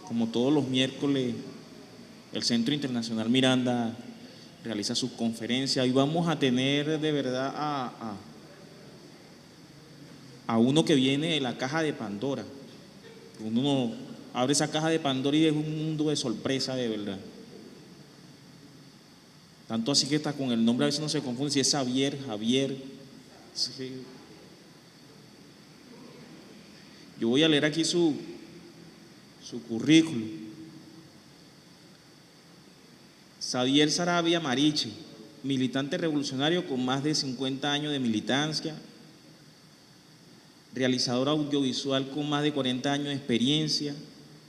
como todos los miércoles, el Centro Internacional Miranda realiza sus conferencias. Hoy vamos a tener de verdad a uno que viene de la caja de Pandora. Uno abre esa caja de Pandora y es un mundo de sorpresa de verdad. Tanto así que está con el nombre, a veces no se confunde si es Javier. Sí. Yo voy a leer aquí su currículum. Xavier Sarabia Mariche, militante revolucionario con más de 50 años de militancia, realizador audiovisual con más de 40 años de experiencia,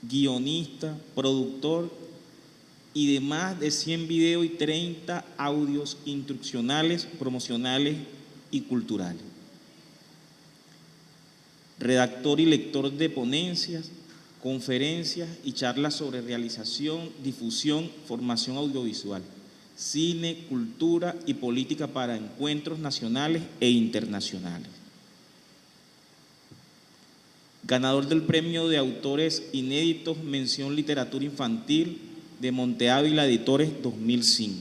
guionista, productor y de más de 100 videos y 30 audios instruccionales, promocionales y culturales. Redactor y lector de ponencias, conferencias y charlas sobre realización, difusión, formación audiovisual, cine, cultura y política para encuentros nacionales e internacionales. Ganador del Premio de Autores Inéditos, Mención Literatura Infantil de Monte Ávila Editores 2005.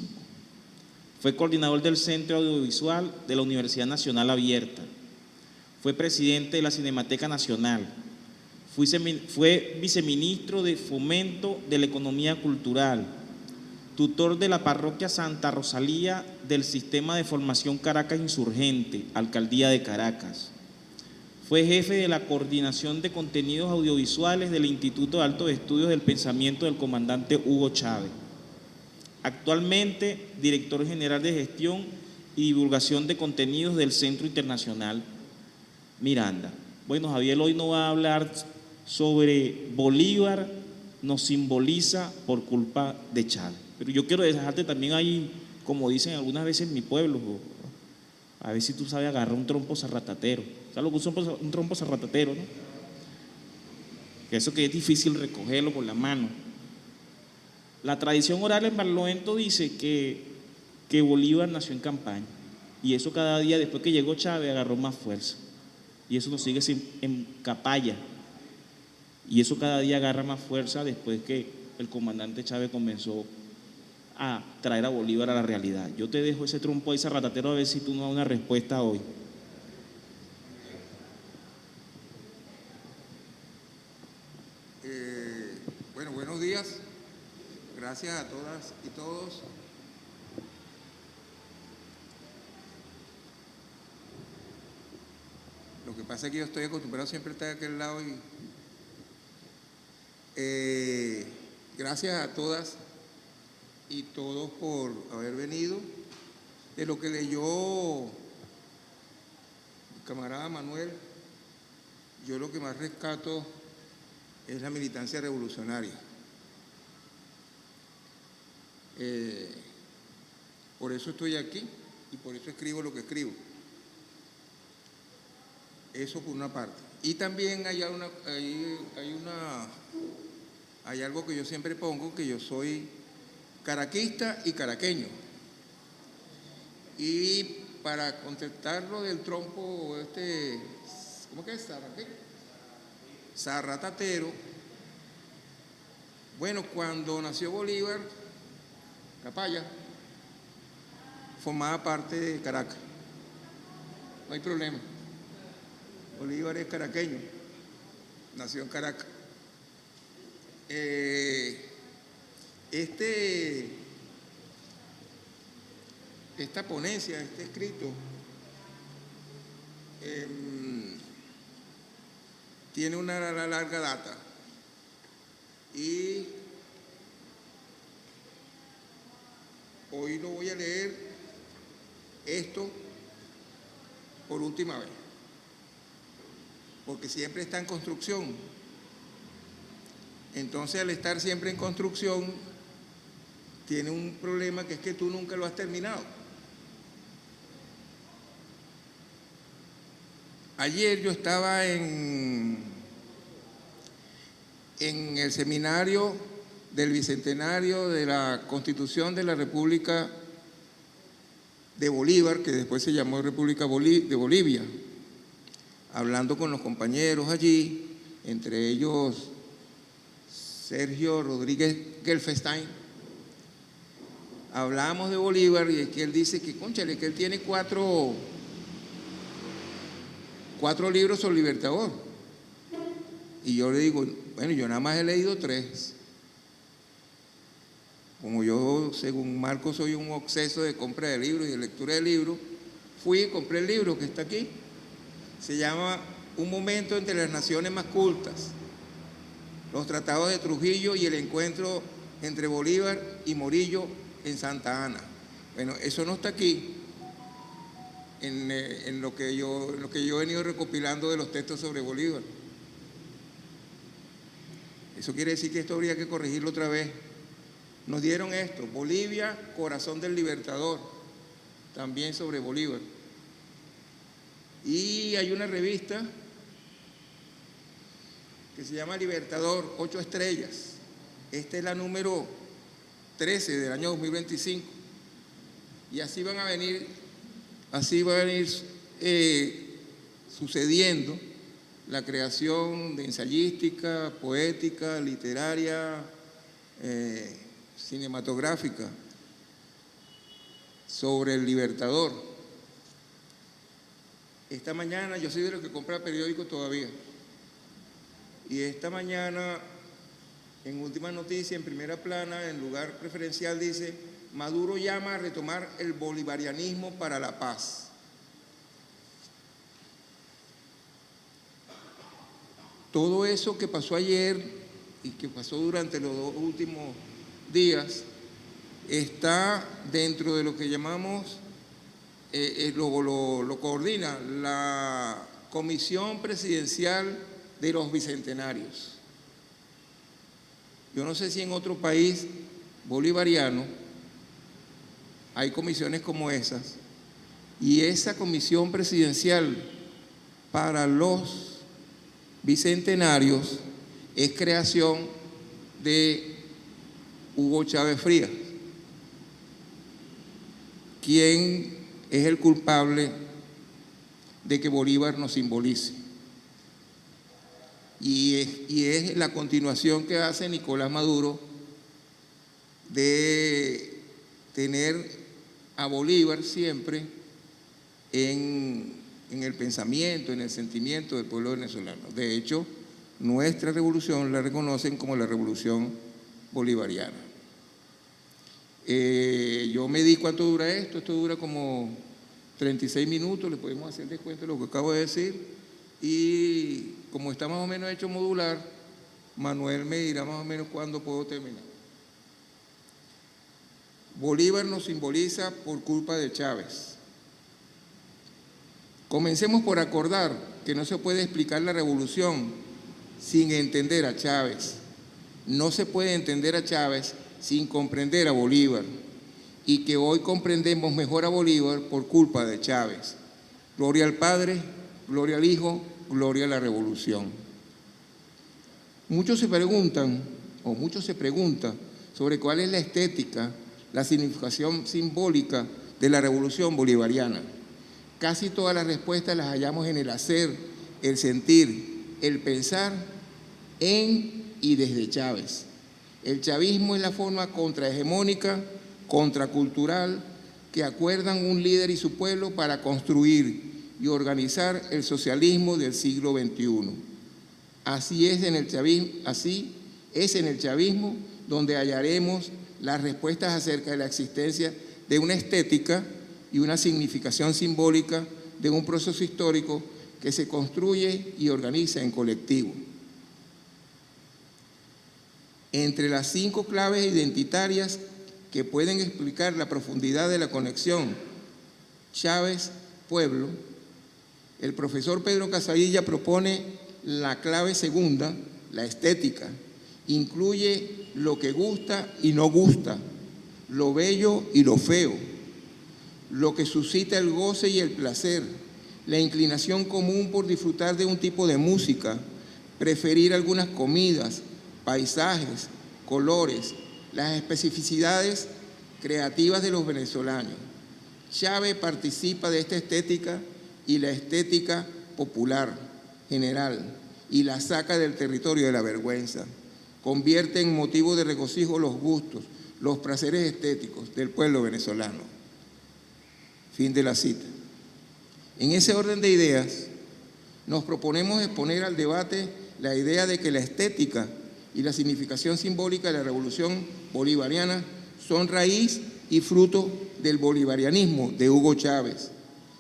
Fue coordinador del Centro Audiovisual de la Universidad Nacional Abierta. Fue presidente de la Cinemateca Nacional. Fue viceministro de Fomento de la Economía Cultural. Tutor de la Parroquia Santa Rosalía del Sistema de Formación Caracas Insurgente, Alcaldía de Caracas. Fue jefe de la Coordinación de Contenidos Audiovisuales del Instituto de Altos Estudios del Pensamiento del comandante Hugo Chávez. Actualmente, director general de Gestión y Divulgación de Contenidos del Centro Internacional Miranda. Bueno, Javier hoy nos va a hablar sobre Bolívar nos simboliza por culpa de Chávez. Pero yo quiero dejarte también ahí, como dicen algunas veces en mi pueblo, a ver si tú sabes agarrar un trompo zarratatero. ¿Sabes lo que es un trompo zarratatero, no? Que eso que es difícil recogerlo con la mano. La tradición oral en Barlovento dice que Bolívar nació en campaña. Y eso cada día, después que llegó Chávez, agarró más fuerza. Y eso nos sigue en Capaya. Y eso cada día agarra más fuerza después que el comandante Chávez comenzó a traer a Bolívar a la realidad. Yo te dejo ese trompo ahí zarratatero a ver si tú nos das una respuesta hoy. Bueno, buenos días. Gracias a todas y todos. Lo que pasa es que yo estoy acostumbrado siempre a estar de aquel lado y gracias a todas y todos por haber venido. De lo que leyó el camarada Manuel, yo lo que más rescato es la militancia revolucionaria. Por eso estoy aquí y por eso escribo lo que escribo. Eso por una parte. Y también hay algo que yo siempre pongo, que yo soy caraquista y caraqueño. Y para contestarlo del trompo ¿cómo que es? Zarratatero. Bueno, cuando nació Bolívar, Capaya formaba parte de Caracas. No hay problema. Bolívar es caraqueño, nació en Caracas. Esta ponencia, este escrito, tiene una larga data y hoy lo voy a leer esto por última vez, porque siempre está en construcción. Entonces, al estar siempre en construcción, tiene un problema, que es que tú nunca lo has terminado. Ayer yo estaba en el seminario del Bicentenario de la Constitución de la República de Bolívar, que después se llamó República de Bolivia, hablando con los compañeros allí, entre ellos Sergio Rodríguez Gelfestein, hablábamos de Bolívar y es que él dice que, cónchale, que él tiene cuatro libros sobre Libertador. Y yo le digo, bueno, yo nada más he leído 3. Como yo, según Marco, soy un obseso de compra de libros y de lectura de libros, fui y compré el libro que está aquí. Se llama Un momento entre las naciones más cultas, los tratados de Trujillo y el encuentro entre Bolívar y Morillo en Santa Ana. Bueno, eso no está aquí en lo que yo he venido recopilando de los textos sobre Bolívar. Eso quiere decir que esto habría que corregirlo otra vez. Nos dieron esto, Bolivia, corazón del Libertador, también sobre Bolívar. Y hay una revista que se llama Libertador, 8 estrellas. Esta es la número 13 del año 2025. Y así va a venir sucediendo la creación de ensayística, poética, literaria, cinematográfica sobre el Libertador. Esta mañana, yo soy de los que compra periódicos todavía, y esta mañana, en Última Noticia, en primera plana, en lugar preferencial, dice: Maduro llama a retomar el bolivarianismo para la paz. Todo eso que pasó ayer y que pasó durante los 2 últimos días está dentro de lo que llamamos, lo coordina la Comisión Presidencial de los Bicentenarios. Yo no sé si en otro país bolivariano hay comisiones como esas, y esa comisión presidencial para los bicentenarios es creación de Hugo Chávez Frías, quien es el culpable de que Bolívar nos simbolice. Y es la continuación que hace Nicolás Maduro de tener a Bolívar siempre en el pensamiento, en el sentimiento del pueblo venezolano. De hecho, nuestra revolución la reconocen como la revolución bolivariana. Yo me di cuánto dura esto dura como 36 minutos, le podemos hacer descuento de lo que acabo de decir, y como está más o menos hecho modular, Manuel me dirá más o menos cuándo puedo terminar. Bolívar nos simboliza por culpa de Chávez. Comencemos por acordar que no se puede explicar la revolución sin entender a Chávez. No se puede entender a Chávez sin comprender a Bolívar, y que hoy comprendemos mejor a Bolívar por culpa de Chávez. Gloria al Padre, gloria al Hijo, gloria a la revolución. Muchos se preguntan sobre cuál es la estética, la significación simbólica de la revolución bolivariana. Casi todas las respuestas las hallamos en el hacer, el sentir, el pensar en y desde Chávez. El chavismo es la forma contrahegemónica, contracultural, que acuerdan un líder y su pueblo para construir y organizar el socialismo del siglo XXI. Así es en el chavismo donde hallaremos las respuestas acerca de la existencia de una estética y una significación simbólica de un proceso histórico que se construye y organiza en colectivo. Entre las 5 claves identitarias que pueden explicar la profundidad de la conexión Chávez-Pueblo, el profesor Pedro Casavilla propone la clave segunda, la estética. Incluye lo que gusta y no gusta, lo bello y lo feo, lo que suscita el goce y el placer, la inclinación común por disfrutar de un tipo de música, preferir algunas comidas, paisajes, colores, las especificidades creativas de los venezolanos. Chávez participa de esta estética y la estética popular, general, y la saca del territorio de la vergüenza. convierte en motivo de regocijo los gustos, los placeres estéticos del pueblo venezolano. Fin de la cita. En ese orden de ideas, nos proponemos exponer al debate la idea de que la estética y la significación simbólica de la revolución bolivariana son raíz y fruto del bolivarianismo de Hugo Chávez,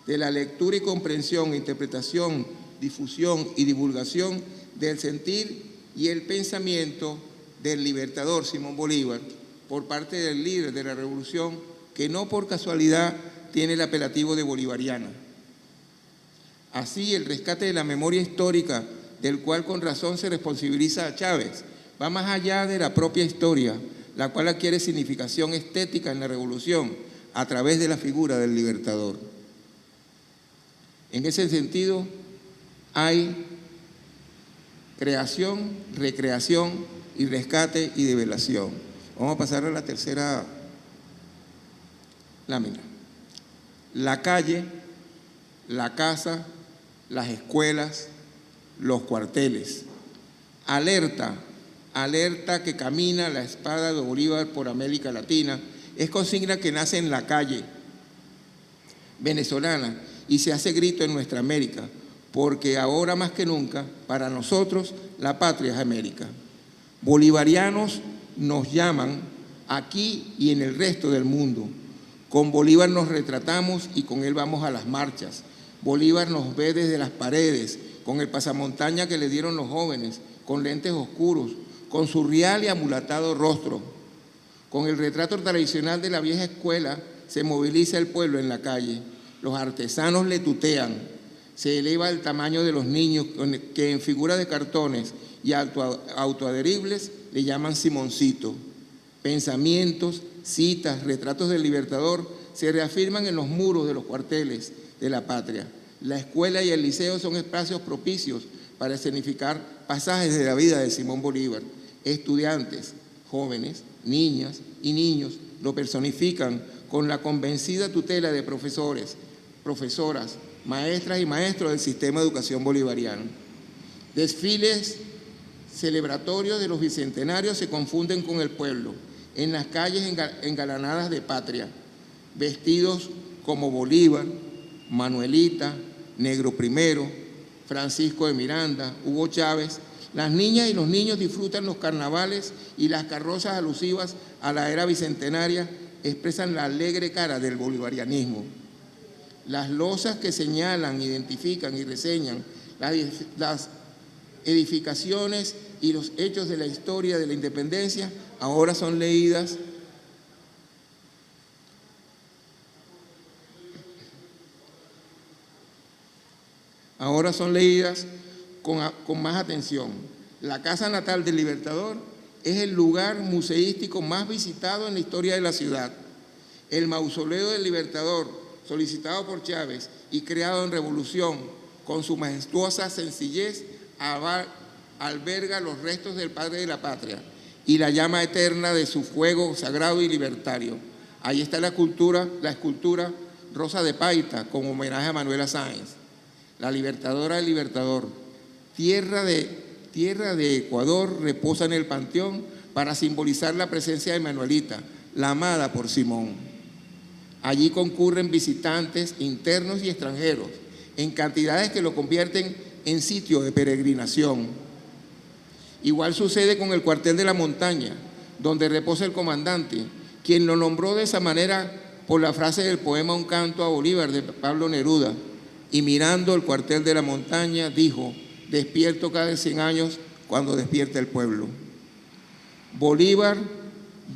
de la lectura y comprensión, interpretación, difusión y divulgación del sentir y el pensamiento del libertador Simón Bolívar por parte del líder de la revolución, que no por casualidad tiene el apelativo de bolivariana. Así, el rescate de la memoria histórica, del cual con razón se responsabiliza a Chávez, va más allá de la propia historia, la cual adquiere significación estética en la revolución a través de la figura del libertador. En ese sentido, hay creación, recreación y rescate y develación. Vamos a pasar a la tercera lámina. La calle, la casa, las escuelas, los cuarteles. Alerta, alerta que camina la espada de Bolívar por América Latina, es consigna que nace en la calle venezolana y se hace grito en nuestra América, porque ahora más que nunca, para nosotros, la patria es América. Bolivarianos nos llaman aquí y en el resto del mundo. Con Bolívar nos retratamos y con él vamos a las marchas. Bolívar nos ve desde las paredes, con el pasamontaña que le dieron los jóvenes, con lentes oscuros, con su rial y amulatado rostro. Con el retrato tradicional de la vieja escuela se moviliza el pueblo en la calle. Los artesanos le tutean. Se eleva el tamaño de los niños que en figura de cartones y autoadheribles le llaman Simoncito. Pensamientos, citas, retratos del libertador se reafirman en los muros de los cuarteles de la patria. La escuela y el liceo son espacios propicios para escenificar pasajes de la vida de Simón Bolívar. Estudiantes, jóvenes, niñas y niños lo personifican con la convencida tutela de profesores, profesoras, maestras y maestros del sistema de educación bolivariano. Desfiles celebratorios de los bicentenarios se confunden con el pueblo, en las calles engalanadas de patria, vestidos como Bolívar, Manuelita, Negro Primero, Francisco de Miranda, Hugo Chávez. Las niñas y los niños disfrutan los carnavales y las carrozas alusivas a la era bicentenaria expresan la alegre cara del bolivarianismo. Las losas que señalan, identifican y reseñan las edificaciones y los hechos de la historia de la independencia ahora son leídas con más atención. La casa natal del Libertador es el lugar museístico más visitado en la historia de la ciudad. El mausoleo del Libertador, solicitado por Chávez y creado en revolución, con su majestuosa sencillez, alberga los restos del padre de la patria y la llama eterna de su fuego sagrado y libertario. Ahí está la escultura Rosa de Paita, con homenaje a Manuela Sáenz, la libertadora del Libertador. Tierra de Ecuador reposa en el panteón para simbolizar la presencia de Manuelita, la amada por Simón. Allí concurren visitantes internos y extranjeros, en cantidades que lo convierten en sitio de peregrinación. Igual sucede con el cuartel de la montaña, donde reposa el comandante, quien lo nombró de esa manera por la frase del poema Un canto a Bolívar de Pablo Neruda. Y mirando el cuartel de la montaña, dijo: despierto cada 100 años cuando despierta el pueblo. Bolívar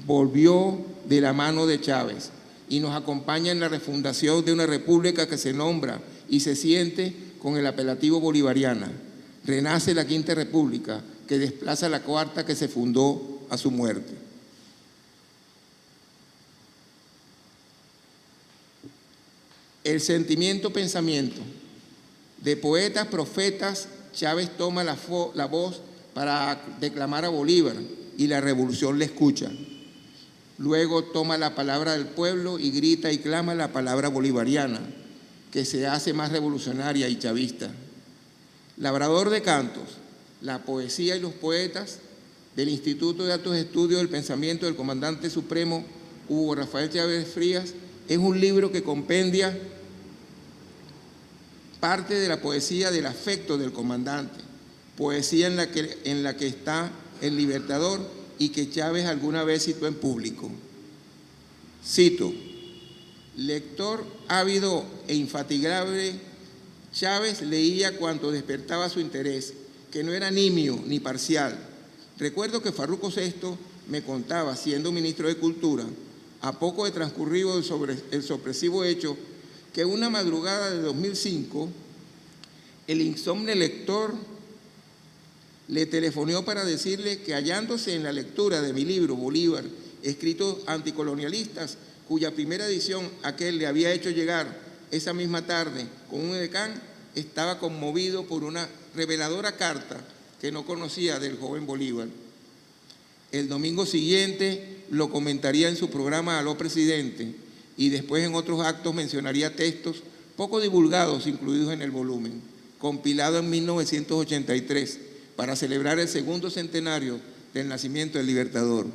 volvió de la mano de Chávez y nos acompaña en la refundación de una república que se nombra y se siente con el apelativo bolivariana. Renace la Quinta República, que desplaza la cuarta que se fundó a su muerte. El sentimiento-pensamiento. De poetas, profetas, Chávez toma la voz para declamar a Bolívar y la revolución le escucha. Luego toma la palabra del pueblo y grita y clama la palabra bolivariana, que se hace más revolucionaria y chavista. Labrador de cantos, la poesía y los poetas del Instituto de Altos Estudios del Pensamiento del Comandante Supremo Hugo Rafael Chávez Frías, es un libro que compendia parte de la poesía del afecto del comandante, poesía en la que está el Libertador y que Chávez alguna vez citó en público. Cito: lector ávido e infatigable, Chávez leía cuanto despertaba su interés, que no era nimio ni parcial. Recuerdo que Farruco VI me contaba, siendo ministro de Cultura, a poco de transcurrido el sorpresivo hecho, que una madrugada de 2005, el insomne lector le telefonó para decirle que hallándose en la lectura de mi libro Bolívar, escritos anticolonialistas, cuya primera edición aquel le había hecho llegar esa misma tarde con un edecán, estaba conmovido por una reveladora carta que no conocía del joven Bolívar. El domingo siguiente lo comentaría en su programa Aló Presidente y después en otros actos mencionaría textos poco divulgados incluidos en el volumen, compilado en 1983 para celebrar el segundo centenario del nacimiento del Libertador,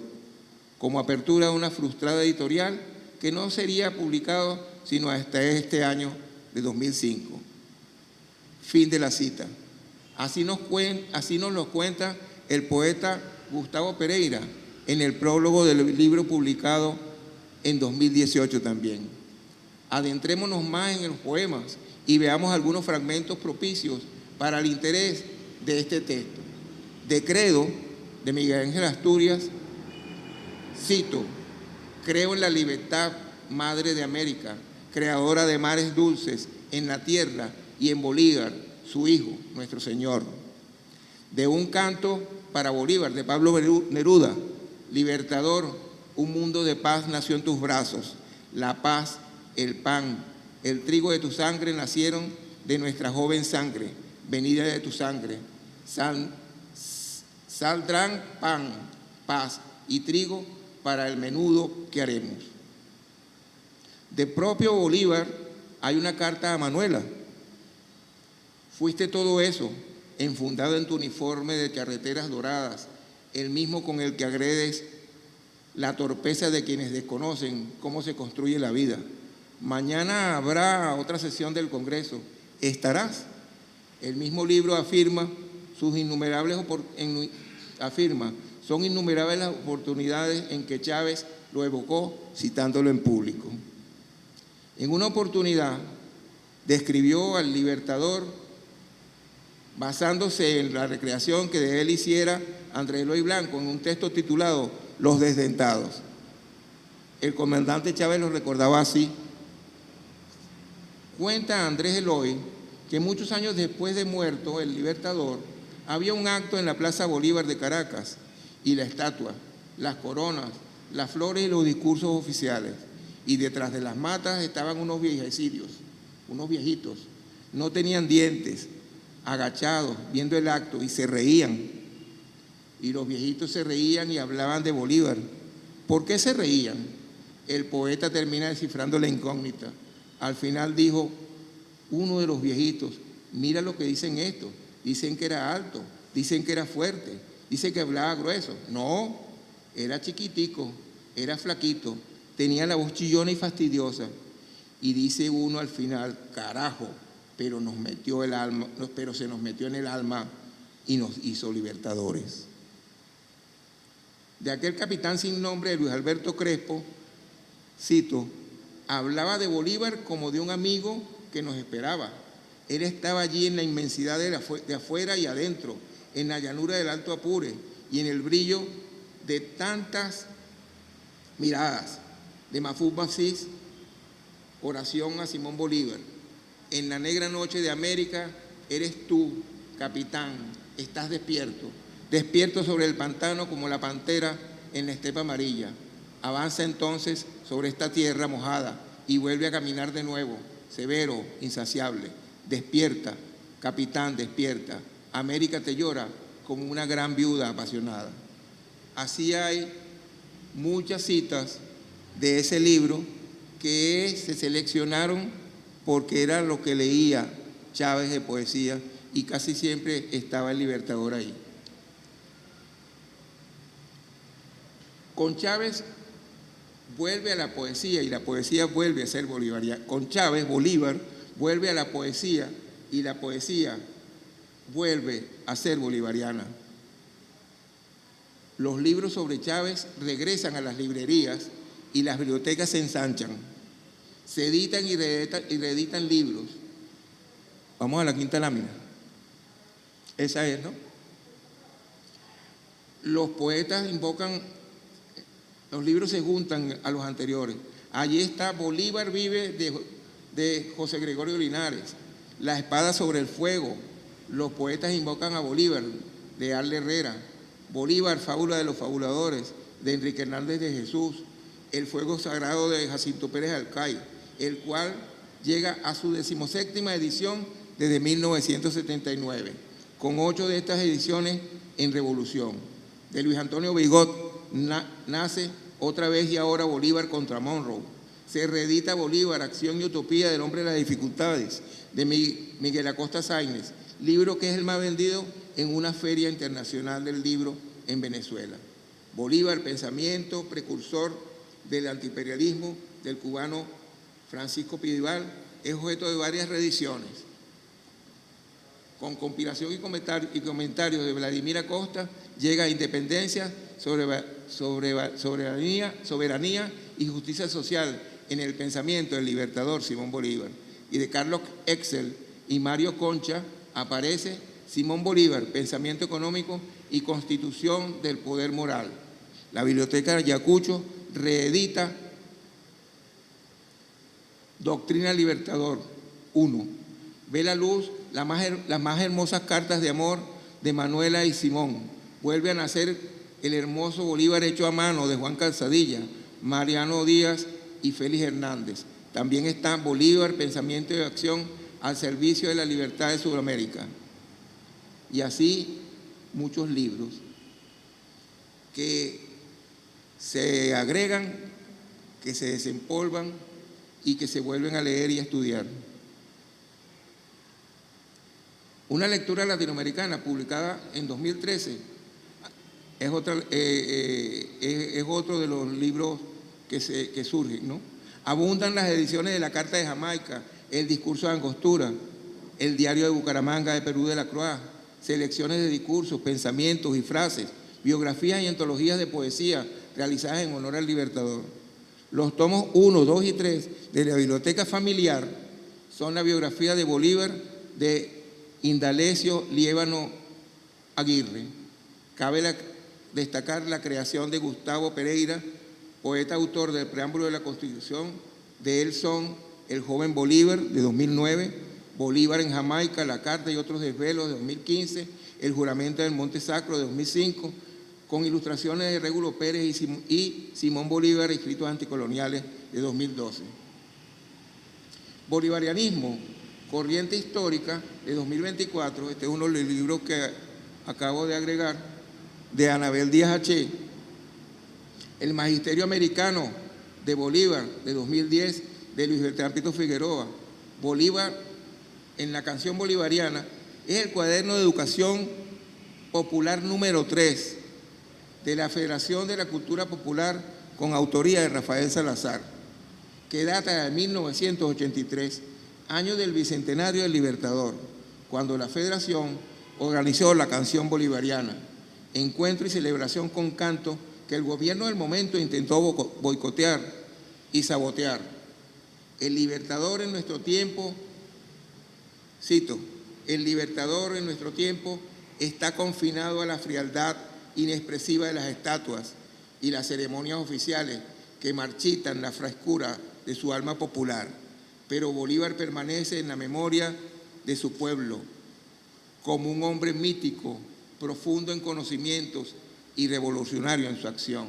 como apertura de una frustrada editorial que no sería publicado sino hasta este año de 2005. Fin de la cita. Así nos lo cuenta el poeta Gustavo Pereira en el prólogo del libro publicado en 2018 también. Adentrémonos más en los poemas y veamos algunos fragmentos propicios para el interés de este texto. De Credo, de Miguel Ángel Asturias, cito: creo en la libertad, madre de América, creadora de mares dulces, en la tierra y en Bolívar, su hijo, nuestro Señor. De Un canto para Bolívar, de Pablo Neruda, Libertador, un mundo de paz nació en tus brazos, la paz, el pan, el trigo de tu sangre nacieron de nuestra joven sangre, venida de tu sangre. Saldrán pan, paz y trigo para el menudo que haremos. De propio Bolívar hay una carta a Manuela. Fuiste todo eso, enfundado en tu uniforme de charreteras doradas, el mismo con el que agredes la torpeza de quienes desconocen cómo se construye la vida. Mañana habrá otra sesión del Congreso. ¿Estarás? El mismo libro afirma, son innumerables las oportunidades en que Chávez lo evocó citándolo en público. En una oportunidad describió al Libertador basándose en la recreación que de él hiciera Andrés Eloy Blanco en un texto titulado Los Desdentados. El comandante Chávez lo recordaba así. Cuenta Andrés Eloy que muchos años después de muerto el Libertador, había un acto en la Plaza Bolívar de Caracas y la estatua, las coronas, las flores y los discursos oficiales. Y detrás de las matas estaban unos viejecitos, unos viejitos. No tenían dientes, agachados, viendo el acto y se reían. Y los viejitos se reían y hablaban de Bolívar. ¿Por qué se reían? El poeta termina descifrando la incógnita. Al final dijo uno de los viejitos: mira lo que dicen estos. Dicen que era alto, dicen que era fuerte, dicen que hablaba grueso. No, era chiquitico, era flaquito, tenía la voz chillona y fastidiosa. Y dice uno al final: carajo, pero se nos metió en el alma y nos hizo libertadores. De aquel capitán sin nombre de Luis Alberto Crespo, cito: hablaba de Bolívar como de un amigo que nos esperaba. Él estaba allí en la inmensidad de afuera y adentro, en la llanura del Alto Apure y en el brillo de tantas miradas. De Mahfouz Basís, oración a Simón Bolívar. En la negra noche de América eres tú, capitán, estás despierto, despierto sobre el pantano como la pantera en la estepa amarilla. Avanza entonces sobre esta tierra mojada y vuelve a caminar de nuevo, severo, insaciable. Despierta, capitán, despierta. América te llora como una gran viuda apasionada. Así hay muchas citas de ese libro que se seleccionaron porque era lo que leía Chávez de poesía y casi siempre estaba el Libertador ahí. Con Chávez vuelve a la poesía y la poesía vuelve a ser bolivariana. Con Chávez, Bolívar vuelve a la poesía y la poesía vuelve a ser bolivariana. Los libros sobre Chávez regresan a las librerías y las bibliotecas se ensanchan. Se editan y reeditan libros. Vamos a la quinta lámina. Esa es, ¿no? Los poetas invocan, los libros se juntan a los anteriores. Allí está Bolívar vive de José Gregorio Linares, La espada sobre el fuego. Los poetas invocan a Bolívar, de Arle Herrera. Bolívar, fábula de los fabuladores, de Enrique Hernández de Jesús. El fuego sagrado de Jacinto Pérez Alcay, el cual llega a su 17ª edición desde 1979, con 8 de estas ediciones en revolución. De Luis Antonio Bigot nace Otra vez y ahora Bolívar contra Monroe. Se reedita Bolívar, Acción y Utopía del Hombre de las Dificultades, de Miguel Acosta Sáenz, libro que es el más vendido en una feria internacional del libro en Venezuela. Bolívar, pensamiento precursor del antiimperialismo del cubano Francisco Pidival, es objeto de varias reediciones. Con compilación y comentarios de Vladimir Acosta, llega a Independencia, soberanía y justicia social en el pensamiento del libertador Simón Bolívar. Y de Carlos Excel y Mario Concha aparece Simón Bolívar, pensamiento económico y constitución del poder moral. La Biblioteca Ayacucho reedita Doctrina Libertador 1. Ve la luz las más hermosas cartas de amor de Manuela y Simón. Vuelve a nacer el hermoso Bolívar hecho a mano de Juan Calzadilla, Mariano Díaz y Félix Hernández. También está Bolívar, pensamiento y acción al servicio de la libertad de Sudamérica. Y así muchos libros que se agregan, que se desempolvan y que se vuelven a leer y a estudiar. Una lectura latinoamericana publicada en 2013 es otro de los libros que surgen, ¿no? Abundan las ediciones de la Carta de Jamaica, el Discurso de Angostura, el Diario de Bucaramanga de Perú de la Croix, selecciones de discursos, pensamientos y frases, biografías y antologías de poesía realizadas en honor al Libertador. Los tomos 1, 2 y 3 de la Biblioteca Familiar son la biografía de Bolívar de Indalecio Liévano Aguirre. Cabe destacar la creación de Gustavo Pereira, poeta autor del preámbulo de la Constitución. De él son El joven Bolívar, de 2009, Bolívar en Jamaica, La Carta y otros desvelos, de 2015, El juramento del Monte Sacro, de 2005, con ilustraciones de Régulo Pérez y Simón Bolívar, escritos anticoloniales, de 2012. Bolivarianismo, corriente histórica, de 2024, este es uno de los libros que acabo de agregar, de Anabel Díaz H. El Magisterio Americano de Bolívar, de 2010, de Luis Bertrán Pito Figueroa. Bolívar en la canción bolivariana es el cuaderno de educación popular número 3 de la Federación de la Cultura Popular, con autoría de Rafael Salazar, que data de 1983, año del Bicentenario del Libertador, cuando la Federación organizó la canción bolivariana, encuentro y celebración con canto que el gobierno del momento intentó boicotear y sabotear. El Libertador en nuestro tiempo, cito, el Libertador en nuestro tiempo está confinado a la frialdad inexpresiva de las estatuas y las ceremonias oficiales que marchitan la frescura de su alma popular, pero Bolívar permanece en la memoria de su pueblo como un hombre mítico, profundo en conocimientos y revolucionario en su acción,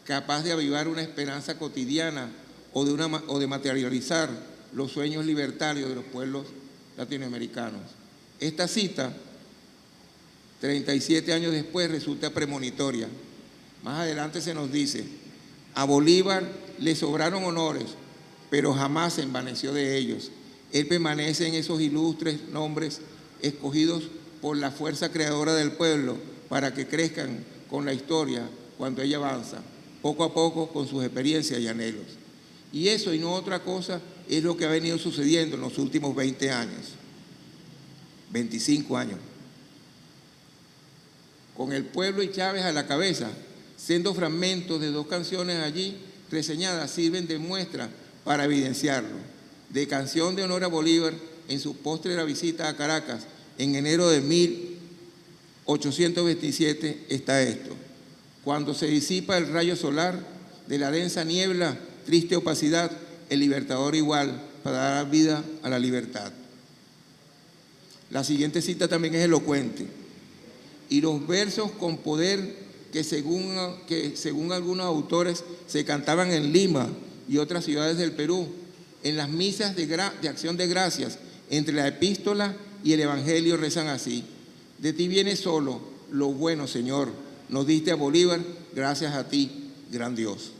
capaz de avivar una esperanza cotidiana o de materializar los sueños libertarios de los pueblos latinoamericanos. Esta cita, 37 años después, resulta premonitoria. Más adelante se nos dice: a Bolívar le sobraron honores, pero jamás se envaneció de ellos. Él permanece en esos ilustres nombres escogidos por la fuerza creadora del pueblo para que crezcan con la historia cuando ella avanza. poco a poco con sus experiencias y anhelos. Y eso y no otra cosa es lo que ha venido sucediendo en los últimos 20 años, 25 años. Con el pueblo y Chávez a la cabeza, siendo fragmentos de 2 canciones allí reseñadas sirven de muestra para evidenciarlo. De Canción de Honor a Bolívar en su póstrera visita a Caracas en enero de 1827 está esto: cuando se disipa el rayo solar de la densa niebla, triste opacidad, el libertador igual para dar vida a la libertad. La siguiente cita también es elocuente. Y los versos con poder que según algunos autores se cantaban en Lima y otras ciudades del Perú, en las misas de acción de gracias, entre la epístola y el evangelio rezan así: de ti viene solo lo bueno, Señor, nos diste a Bolívar, gracias a ti, gran Dios.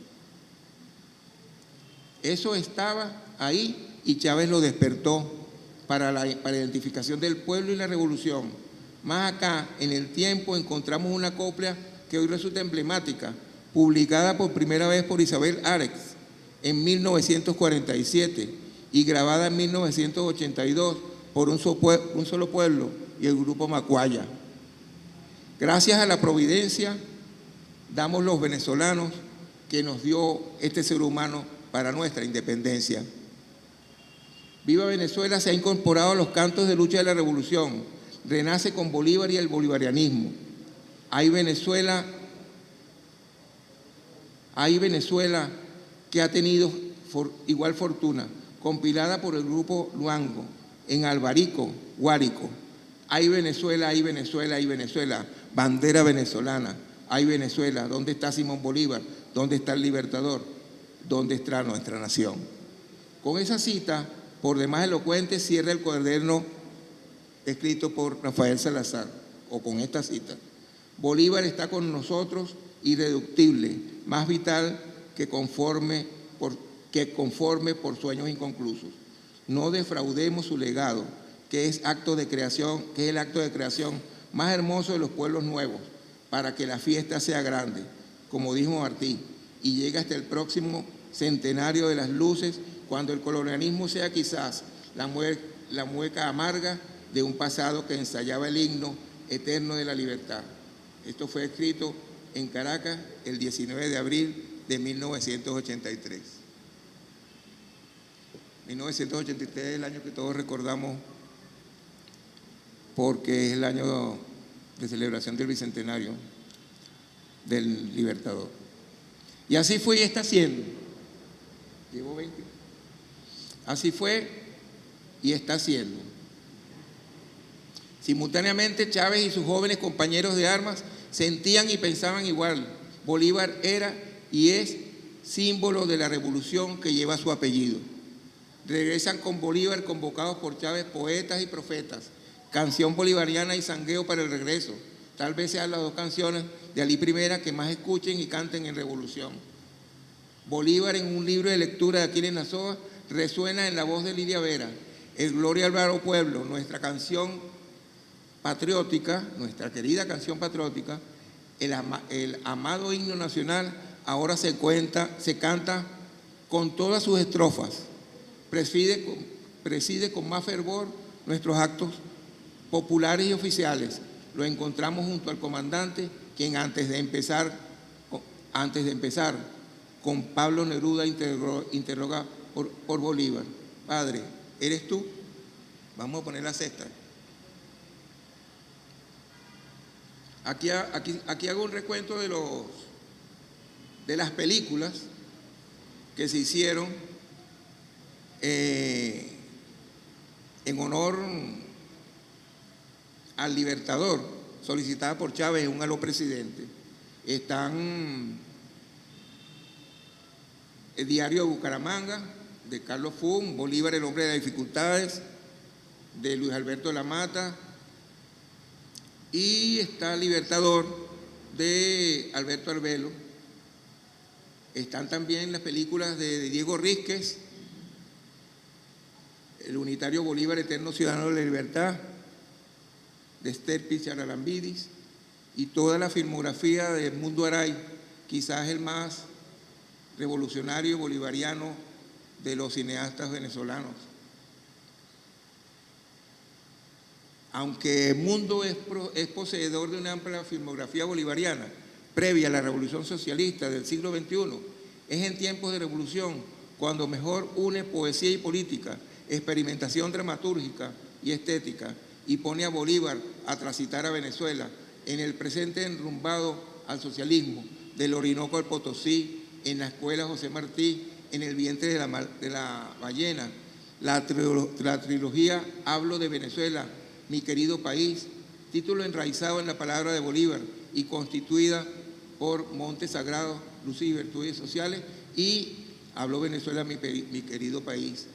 Eso estaba ahí y Chávez lo despertó para la identificación del pueblo y la revolución. Más acá, en el tiempo, encontramos una copla que hoy resulta emblemática, publicada por primera vez por Isabel Arex en 1947 y grabada en 1982 por un solo pueblo y el grupo Macuaya. Gracias a la providencia damos los venezolanos que nos dio este ser humano para nuestra independencia. Viva Venezuela se ha incorporado a los cantos de lucha de la revolución, renace con Bolívar y el bolivarianismo. Hay Venezuela que ha tenido igual fortuna, compilada por el grupo Luango, en Albarico, Guárico. Hay Venezuela, hay Venezuela, hay Venezuela, bandera venezolana. Hay Venezuela, ¿dónde está Simón Bolívar? ¿Dónde está el Libertador? ¿Dónde está nuestra nación? Con esa cita, por demás elocuente, cierra el cuaderno escrito por Rafael Salazar, o con esta cita: Bolívar está con nosotros, irreductible, más vital que conforme por sueños inconclusos. No defraudemos su legado, que es el acto de creación más hermoso de los pueblos nuevos, para que la fiesta sea grande, como dijo Martí, y llegue hasta el próximo centenario de las luces, cuando el colonialismo sea quizás la mueca amarga de un pasado que ensayaba el himno eterno de la libertad. Esto fue escrito en Caracas el 19 de abril de 1983. 1983 es el año que todos recordamos porque es el año de celebración del bicentenario del Libertador. Y así fue y está siendo. Llevo 20. Así fue y está siendo. Simultáneamente, Chávez y sus jóvenes compañeros de armas sentían y pensaban igual. Bolívar era y es símbolo de la revolución que lleva su apellido. Regresan con Bolívar convocados por Chávez poetas y profetas, canción bolivariana y sangueo para el regreso. Tal vez sean las 2 canciones de Alí I que más escuchen y canten en revolución. Bolívar, en un libro de lectura de Aquiles Nazoa, resuena en la voz de Lidia Vera, el Gloria Álvaro Pueblo, nuestra canción patriótica, nuestra querida canción patriótica, el amado himno nacional, ahora se canta con todas sus estrofas. Preside con más fervor nuestros actos populares y oficiales. Lo encontramos junto al comandante, quien antes de empezar con Pablo Neruda interroga por Bolívar: Padre, ¿eres tú? Vamos a poner la sexta. Aquí hago un recuento de las películas que se hicieron en honor al Libertador, solicitada por Chávez en un aló presidente. Están el Diario de Bucaramanga, de Carlos Fum, Bolívar, el hombre de las dificultades, de Luis Alberto de la Mata, y está Libertador, de Alberto Arbelo. Están también las películas de Diego Rísquez, El unitario Bolívar, eterno ciudadano de la libertad, de Esther Picharalambidis, y toda la filmografía de Edmundo Aray, quizás el más revolucionario y bolivariano de los cineastas venezolanos. Aunque el mundo es poseedor de una amplia filmografía bolivariana previa a la revolución socialista del siglo XXI, es en tiempos de revolución cuando mejor une poesía y política, experimentación dramatúrgica y estética, y pone a Bolívar a transitar a Venezuela en el presente enrumbado al socialismo, del Orinoco al Potosí, en la escuela José Martí, en el vientre de la ballena, la trilogía Hablo de Venezuela, mi querido país, título enraizado en la palabra de Bolívar y constituida por Monte Sagrado, Luces y Virtudes Sociales, y Hablo Venezuela, mi querido país.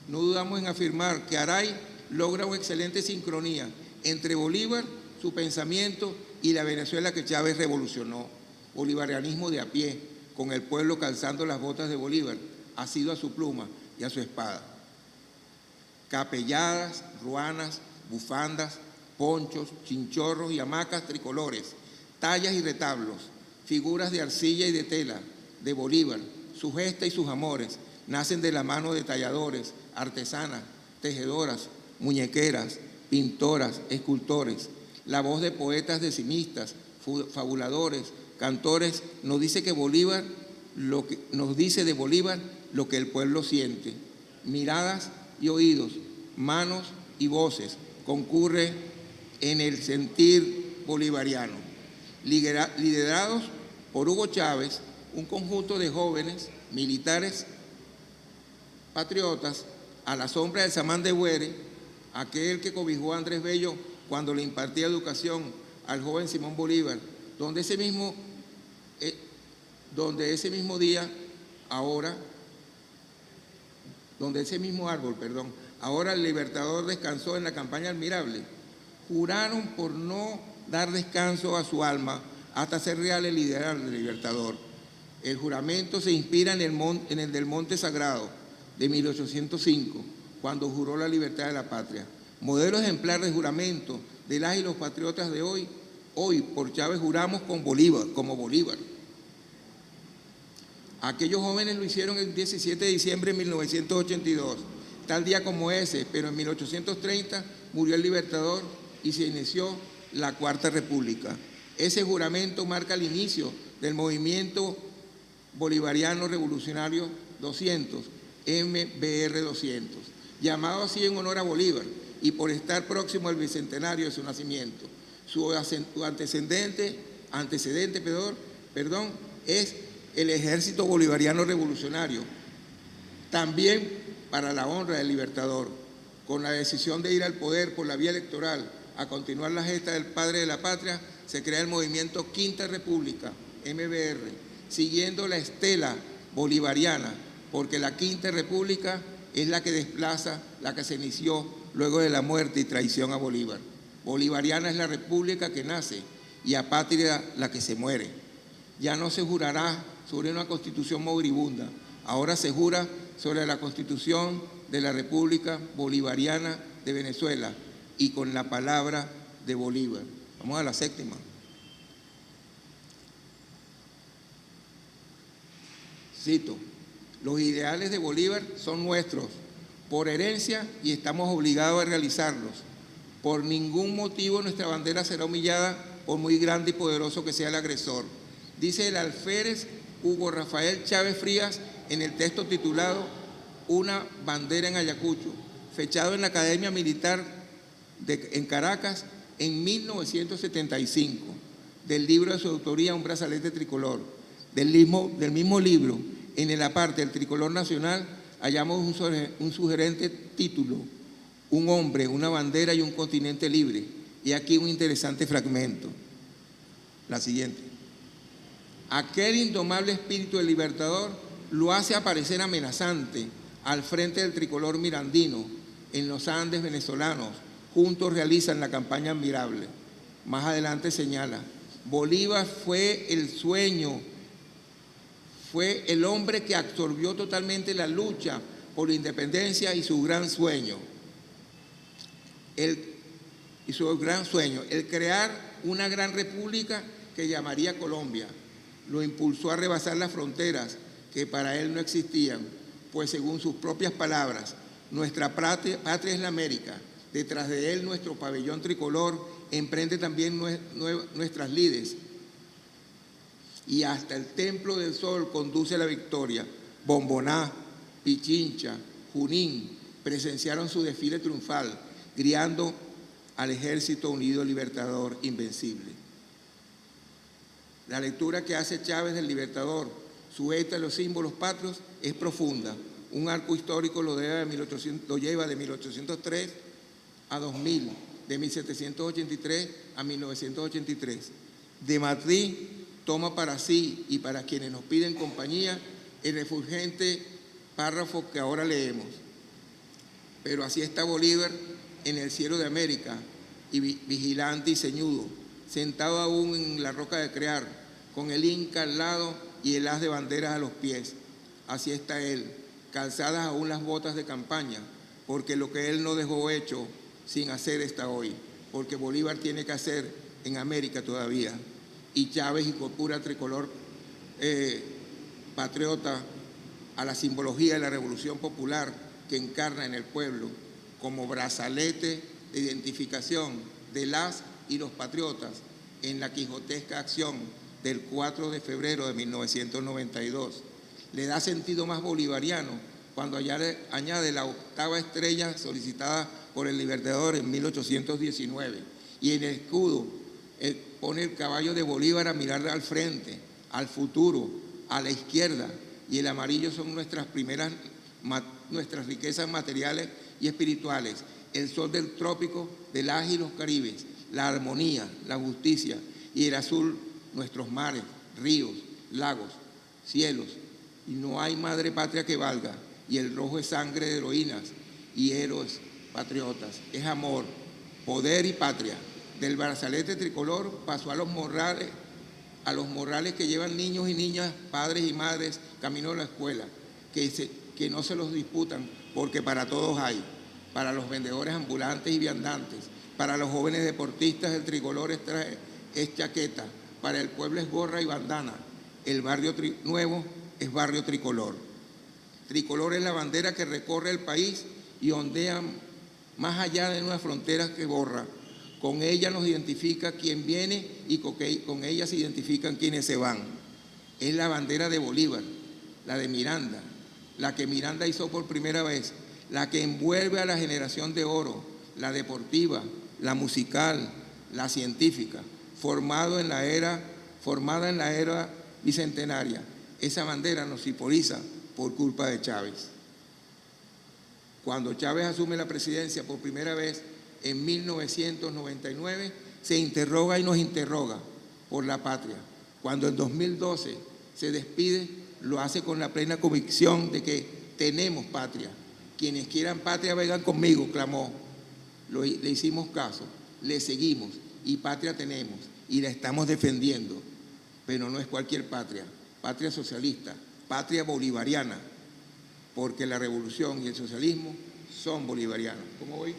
No dudamos en afirmar que Aray logra una excelente sincronía entre Bolívar, su pensamiento, y la Venezuela que Chávez revolucionó. Bolivarianismo de a pie, con el pueblo calzando las botas de Bolívar, asido a su pluma y a su espada. Capelladas, ruanas, bufandas, ponchos, chinchorros y hamacas tricolores, tallas y retablos, figuras de arcilla y de tela, de Bolívar, su gesta y sus amores, nacen de la mano de talladores, artesanas, tejedoras, muñequeras, pintoras, escultores. La voz de poetas decimistas, fabuladores, cantores, nos dice de Bolívar lo que el pueblo siente. Miradas y oídos, manos y voces, concurre en el sentir bolivariano. Liderados por Hugo Chávez, un conjunto de jóvenes militares patriotas, a la sombra del Samán de Güere, aquel que cobijó a Andrés Bello cuando le impartía educación al joven Simón Bolívar, donde ese mismo árbol, ahora el Libertador descansó en la campaña admirable, juraron por no dar descanso a su alma hasta ser real el ideal del Libertador. El juramento se inspira en el del Monte Sagrado de 1805, cuando juró la libertad de la patria. Modelo ejemplar de juramento de las y los patriotas de hoy por Chávez juramos como Bolívar. Aquellos jóvenes lo hicieron el 17 de diciembre de 1982, tal día como ese, pero en 1830 murió el Libertador y se inició la Cuarta República. Ese juramento marca el inicio del movimiento bolivariano revolucionario 200, MBR 200, llamado así en honor a Bolívar y por estar próximo al bicentenario de su nacimiento. Su antecedente es el Ejército Bolivariano Revolucionario, también para la honra del Libertador, con la decisión de ir al poder por la vía electoral, a continuar la gesta del padre de la patria, se crea el movimiento Quinta República, MBR, siguiendo la estela bolivariana, porque la Quinta República es la que desplaza, la que se inició luego de la muerte y traición a Bolívar. Bolivariana es la república que nace y apátrida la que se muere. Ya no se jurará sobre una constitución moribunda, ahora se jura sobre la constitución de la República Bolivariana de Venezuela y con la palabra de Bolívar. Vamos a la séptima. Cito: los ideales de Bolívar son nuestros por herencia y estamos obligados a realizarlos. Por ningún motivo nuestra bandera será humillada por muy grande y poderoso que sea el agresor. Dice el alférez Hugo Rafael Chávez Frías en el texto titulado Una bandera en Ayacucho, fechado en la Academia Militar en Caracas en 1975, del libro de su autoría Un brazalete tricolor. Del mismo libro, en la parte del tricolor nacional, hallamos un sugerente título: Un hombre, una bandera y un continente libre. Y aquí un interesante fragmento. La siguiente. Aquel indomable espíritu del Libertador lo hace aparecer amenazante al frente del tricolor mirandino. En los Andes venezolanos, juntos realizan la campaña admirable. Más adelante señala: Bolívar fue el sueño, fue el hombre que absorbió totalmente la lucha por la independencia y su gran sueño. El crear una gran república que llamaría Colombia. Lo impulsó a rebasar las fronteras que para él no existían, pues según sus propias palabras, nuestra patria es la América. Detrás de él nuestro pabellón tricolor emprende también nuestras lides. Y hasta el Templo del Sol conduce la victoria. Bomboná, Pichincha, Junín presenciaron su desfile triunfal, guiando al Ejército Unido Libertador invencible. La lectura que hace Chávez del Libertador, sujeta a los símbolos patrios, es profunda. Un arco histórico lo lleva de 1803 a 2000, de 1783 a 1983. De Madrid toma para sí y para quienes nos piden compañía el refulgente párrafo que ahora leemos. Pero así está Bolívar en el cielo de América, y vigilante y ceñudo, sentado aún en la roca de Crear, con el Inca al lado y el haz de banderas a los pies. Así está él, calzadas aún las botas de campaña, porque lo que él no dejó hecho sin hacer está hoy, porque Bolívar tiene que hacer en América todavía. Y Chávez incorpora tricolor patriota a la simbología de la revolución popular que encarna en el pueblo, como brazalete de identificación de las y los patriotas en la quijotesca acción del 4 de febrero de 1992. Le da sentido más bolivariano cuando añade la octava estrella solicitada por el Libertador en 1819, y en el escudo pone el caballo de Bolívar a mirar al frente, al futuro, a la izquierda, y el amarillo son nuestras riquezas materiales y espirituales, el sol del trópico, del Aje y los Caribes, la armonía, la justicia, y el azul nuestros mares, ríos, lagos, cielos, y no hay madre patria que valga, y el rojo es sangre de heroínas y héroes patriotas, es amor, poder y patria. Del brazalete tricolor pasó a los morrales que llevan niños y niñas, padres y madres camino a la escuela, que no se los disputan porque para todos hay, para los vendedores ambulantes y viandantes, para los jóvenes deportistas el tricolor es chaqueta, para el pueblo es gorra y bandana, el barrio nuevo es barrio tricolor. Tricolor es la bandera que recorre el país y ondea más allá de unas fronteras que borra. Con ella nos identifica quien viene y con ella se identifican quienes se van. Es la bandera de Bolívar, la de Miranda, la que Miranda hizo por primera vez, la que envuelve a la generación de oro, la deportiva, la musical, la científica, formada en la era bicentenaria. Esa bandera nos simboliza por culpa de Chávez. Cuando Chávez asume la presidencia por primera vez en 1999, se interroga y nos interroga por la patria. Cuando en 2012 se despide, lo hace con la plena convicción de que tenemos patria. Quienes quieran patria vengan conmigo, clamó. Le hicimos caso, le seguimos y patria tenemos y la estamos defendiendo. Pero no es cualquier patria, patria socialista, patria bolivariana, porque la revolución y el socialismo son bolivarianos. ¿Cómo voy?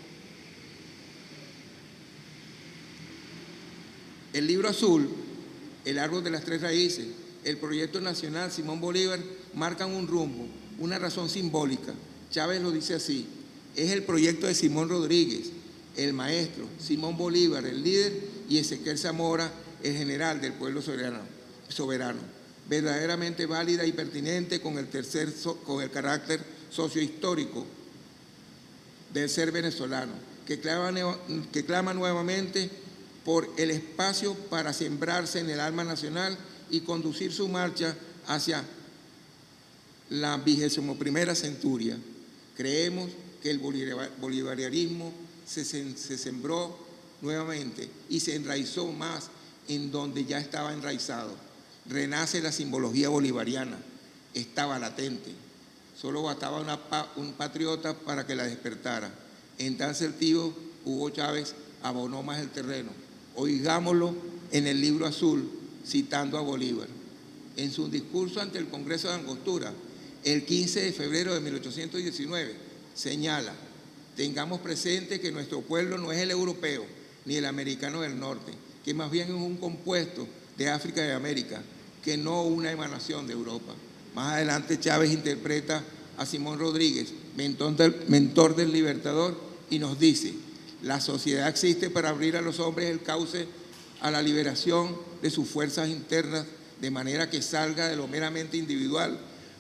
El libro azul, el árbol de las tres raíces, el proyecto nacional Simón Bolívar marcan un rumbo, una razón simbólica. Chávez lo dice así: es el proyecto de Simón Rodríguez, el maestro, Simón Bolívar, el líder, y Ezequiel Zamora, el general del pueblo soberano, verdaderamente válida y pertinente con el carácter sociohistórico del ser venezolano, que clama nuevamente por el espacio para sembrarse en el alma nacional y conducir su marcha hacia la 21ª centuria. Creemos que el bolivarianismo se sembró nuevamente y se enraizó más en donde ya estaba enraizado. Renace la simbología bolivariana, estaba latente, solo bastaba un patriota para que la despertara. En tal sentido, Hugo Chávez abonó más el terreno. Oigámoslo en el libro azul, citando a Bolívar. En su discurso ante el Congreso de Angostura, el 15 de febrero de 1819, señala: tengamos presente que nuestro pueblo no es el europeo ni el americano del norte, que más bien es un compuesto de África y América, que no una emanación de Europa. Más adelante Chávez interpreta a Simón Rodríguez, mentor del Libertador, y nos dice: la sociedad existe para abrir a los hombres el cauce a la liberación de sus fuerzas internas, de manera que salga de lo meramente individual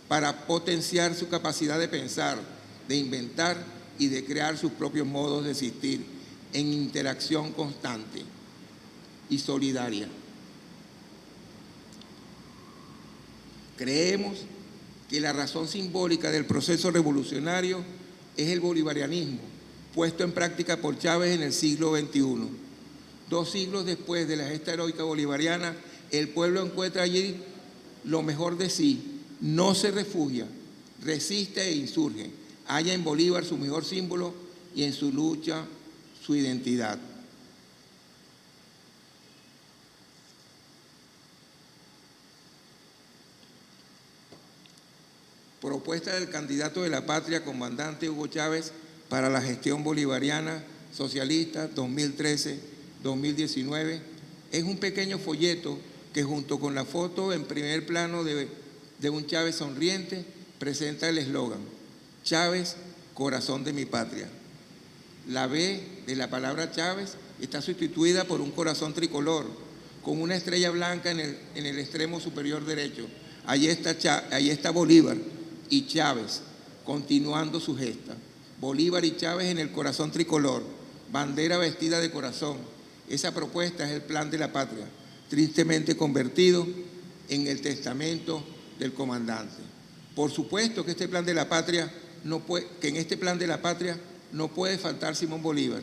para potenciar su capacidad de pensar, de inventar y de crear sus propios modos de existir en interacción constante y solidaria. Creemos que la razón simbólica del proceso revolucionario es el bolivarianismo, puesto en práctica por Chávez en el siglo XXI. 2 siglos después de la gesta heroica bolivariana, el pueblo encuentra allí lo mejor de sí, no se refugia, resiste e insurge, halla en Bolívar su mejor símbolo y en su lucha su identidad. Propuesta del candidato de la patria, comandante Hugo Chávez, para la gestión bolivariana socialista 2013-2019, es un pequeño folleto que, junto con la foto en primer plano de un Chávez sonriente, presenta el eslogan: Chávez, corazón de mi patria. La B de la palabra Chávez está sustituida por un corazón tricolor, con una estrella blanca en el extremo superior derecho. Ahí está Bolívar y Chávez, continuando su gesta. Bolívar y Chávez en el corazón tricolor, bandera vestida de corazón. Esa propuesta es el plan de la patria, tristemente convertido en el testamento del comandante. Por supuesto que en este plan de la patria no puede faltar Simón Bolívar.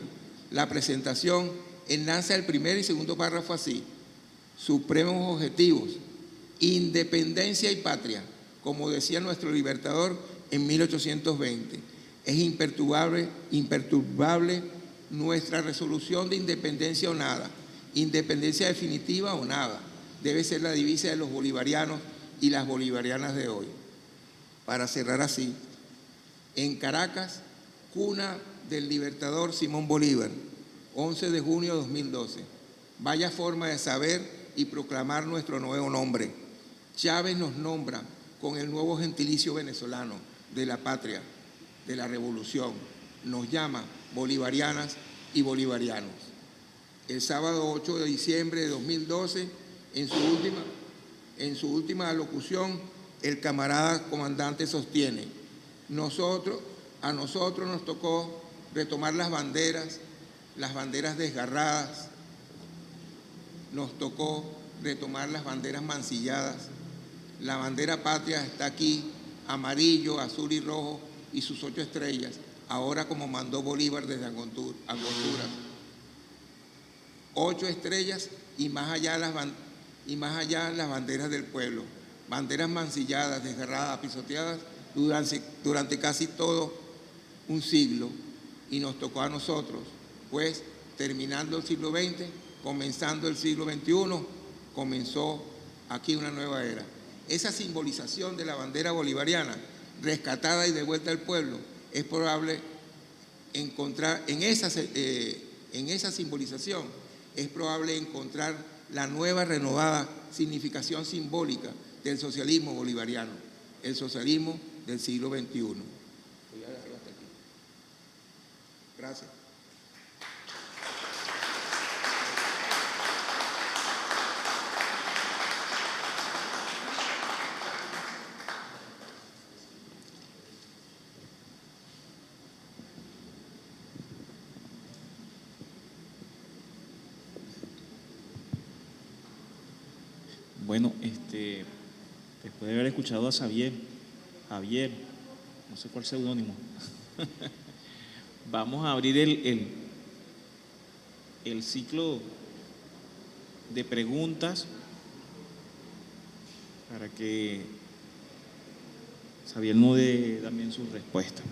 La presentación enlaza el primer y segundo párrafo así: supremos objetivos, independencia y patria, como decía nuestro libertador en 1820. Es imperturbable nuestra resolución de independencia o nada, independencia definitiva o nada. Debe ser la divisa de los bolivarianos y las bolivarianas de hoy. Para cerrar así: en Caracas, cuna del libertador Simón Bolívar, 11 de junio de 2012. Vaya forma de saber y proclamar nuestro nuevo nombre. Chávez nos nombra con el nuevo gentilicio venezolano de la patria, de la revolución. Nos llama bolivarianas y bolivarianos. El sábado 8 de diciembre de 2012, en su última alocución, el camarada comandante sostiene: a nosotros nos tocó retomar las banderas desgarradas, nos tocó retomar las banderas mancilladas. La bandera patria está aquí, amarillo, azul y rojo, y sus 8 estrellas, ahora como mandó Bolívar desde Angostura. 8 estrellas y más allá las banderas del pueblo, banderas mancilladas, desgarradas, pisoteadas durante casi todo un siglo, y nos tocó a nosotros, pues terminando el siglo XX, comenzando el siglo XXI, comenzó aquí una nueva era. Esa simbolización de la bandera bolivariana, rescatada y devuelta al pueblo, es probable encontrar en esa simbolización, es probable encontrar la nueva, renovada significación simbólica del socialismo bolivariano, el socialismo del siglo XXI. Gracias. Bueno, después de haber escuchado a Javier, no sé cuál seudónimo, vamos a abrir el ciclo de preguntas para que Javier nos dé también sus respuestas.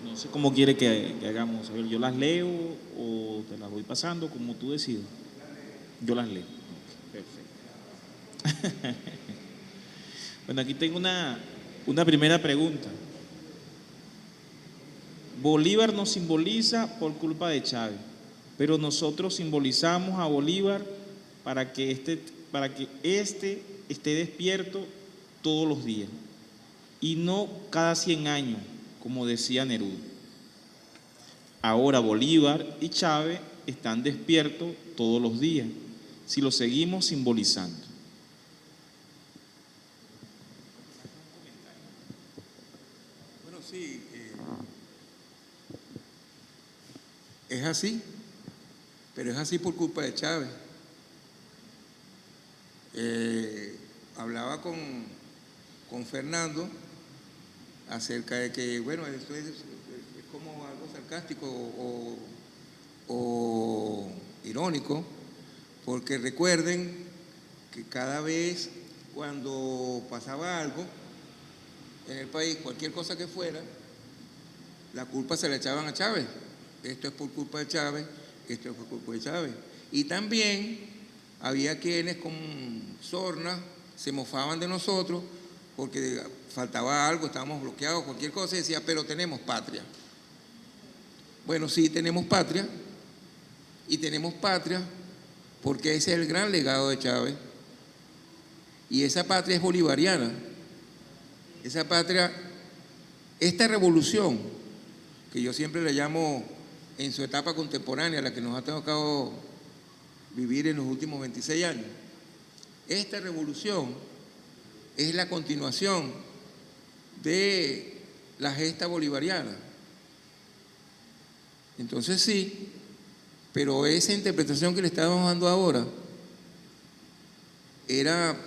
No sé cómo quiere que hagamos, Javier. ¿Yo las leo o te las voy pasando, como tú decidas? Yo las leo. Perfecto. Bueno, aquí tengo una primera pregunta. Bolívar nos simboliza por culpa de Chávez, pero nosotros simbolizamos a Bolívar para que este esté despierto todos los días y no cada 100 años, como decía Neruda. Ahora Bolívar y Chávez están despiertos todos los días, si lo seguimos simbolizando. Bueno, sí, es así, pero es así por culpa de Chávez. Hablaba con Fernando acerca de que, bueno, esto es como algo sarcástico o irónico, porque recuerden que cada vez cuando pasaba algo en el país, cualquier cosa que fuera, la culpa se la echaban a Chávez. Esto es por culpa de Chávez, esto es por culpa de Chávez. Y también había quienes con sorna se mofaban de nosotros porque faltaba algo, estábamos bloqueados, cualquier cosa, y decía, pero tenemos patria. Bueno, sí, tenemos patria, y tenemos patria porque ese es el gran legado de Chávez, y esa patria es bolivariana. Esa patria, esta revolución, que yo siempre le llamo en su etapa contemporánea, la que nos ha tocado vivir en los últimos 26 años, esta revolución es la continuación de la gesta bolivariana. Entonces sí, pero esa interpretación que le estamos dando ahora era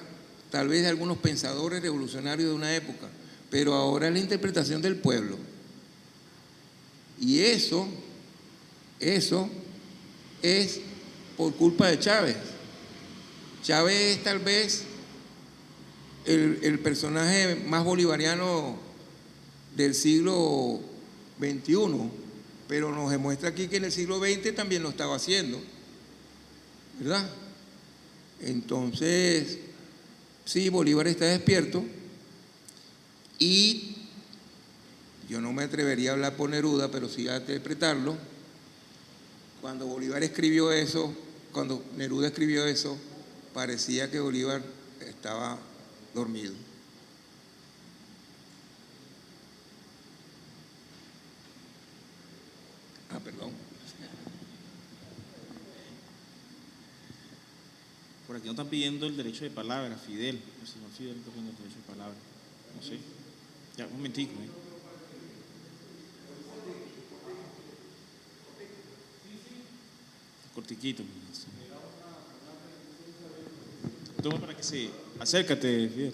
tal vez de algunos pensadores revolucionarios de una época, pero ahora es la interpretación del pueblo. Y eso es por culpa de Chávez. Chávez es tal vez el personaje más bolivariano del siglo XXI, pero nos demuestra aquí que en el siglo XX también lo estaba haciendo, ¿verdad? Entonces, sí, Bolívar está despierto, y yo no me atrevería a hablar por Neruda, pero sí a interpretarlo. Cuando Bolívar escribió eso, cuando Neruda escribió eso, parecía que Bolívar estaba dormido. Perdón. Por aquí no están pidiendo el derecho de palabra, Fidel. El señor Fidel está pidiendo el derecho de palabra. No sé. Ya, un momentico. Cortiquito. Toma para que se... Acércate, Fidel.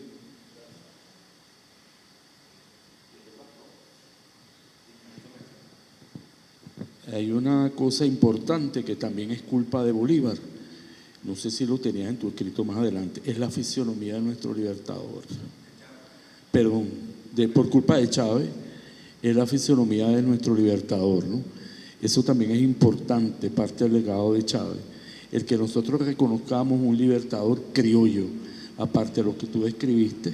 Hay una cosa importante que también es culpa de Bolívar, no sé si lo tenías en tu escrito más adelante, es la fisionomía de nuestro libertador. Perdón, por culpa de Chávez, es la fisionomía de nuestro libertador, ¿no? Eso también es importante, parte del legado de Chávez, el que nosotros reconozcamos un libertador criollo, aparte de lo que tú describiste,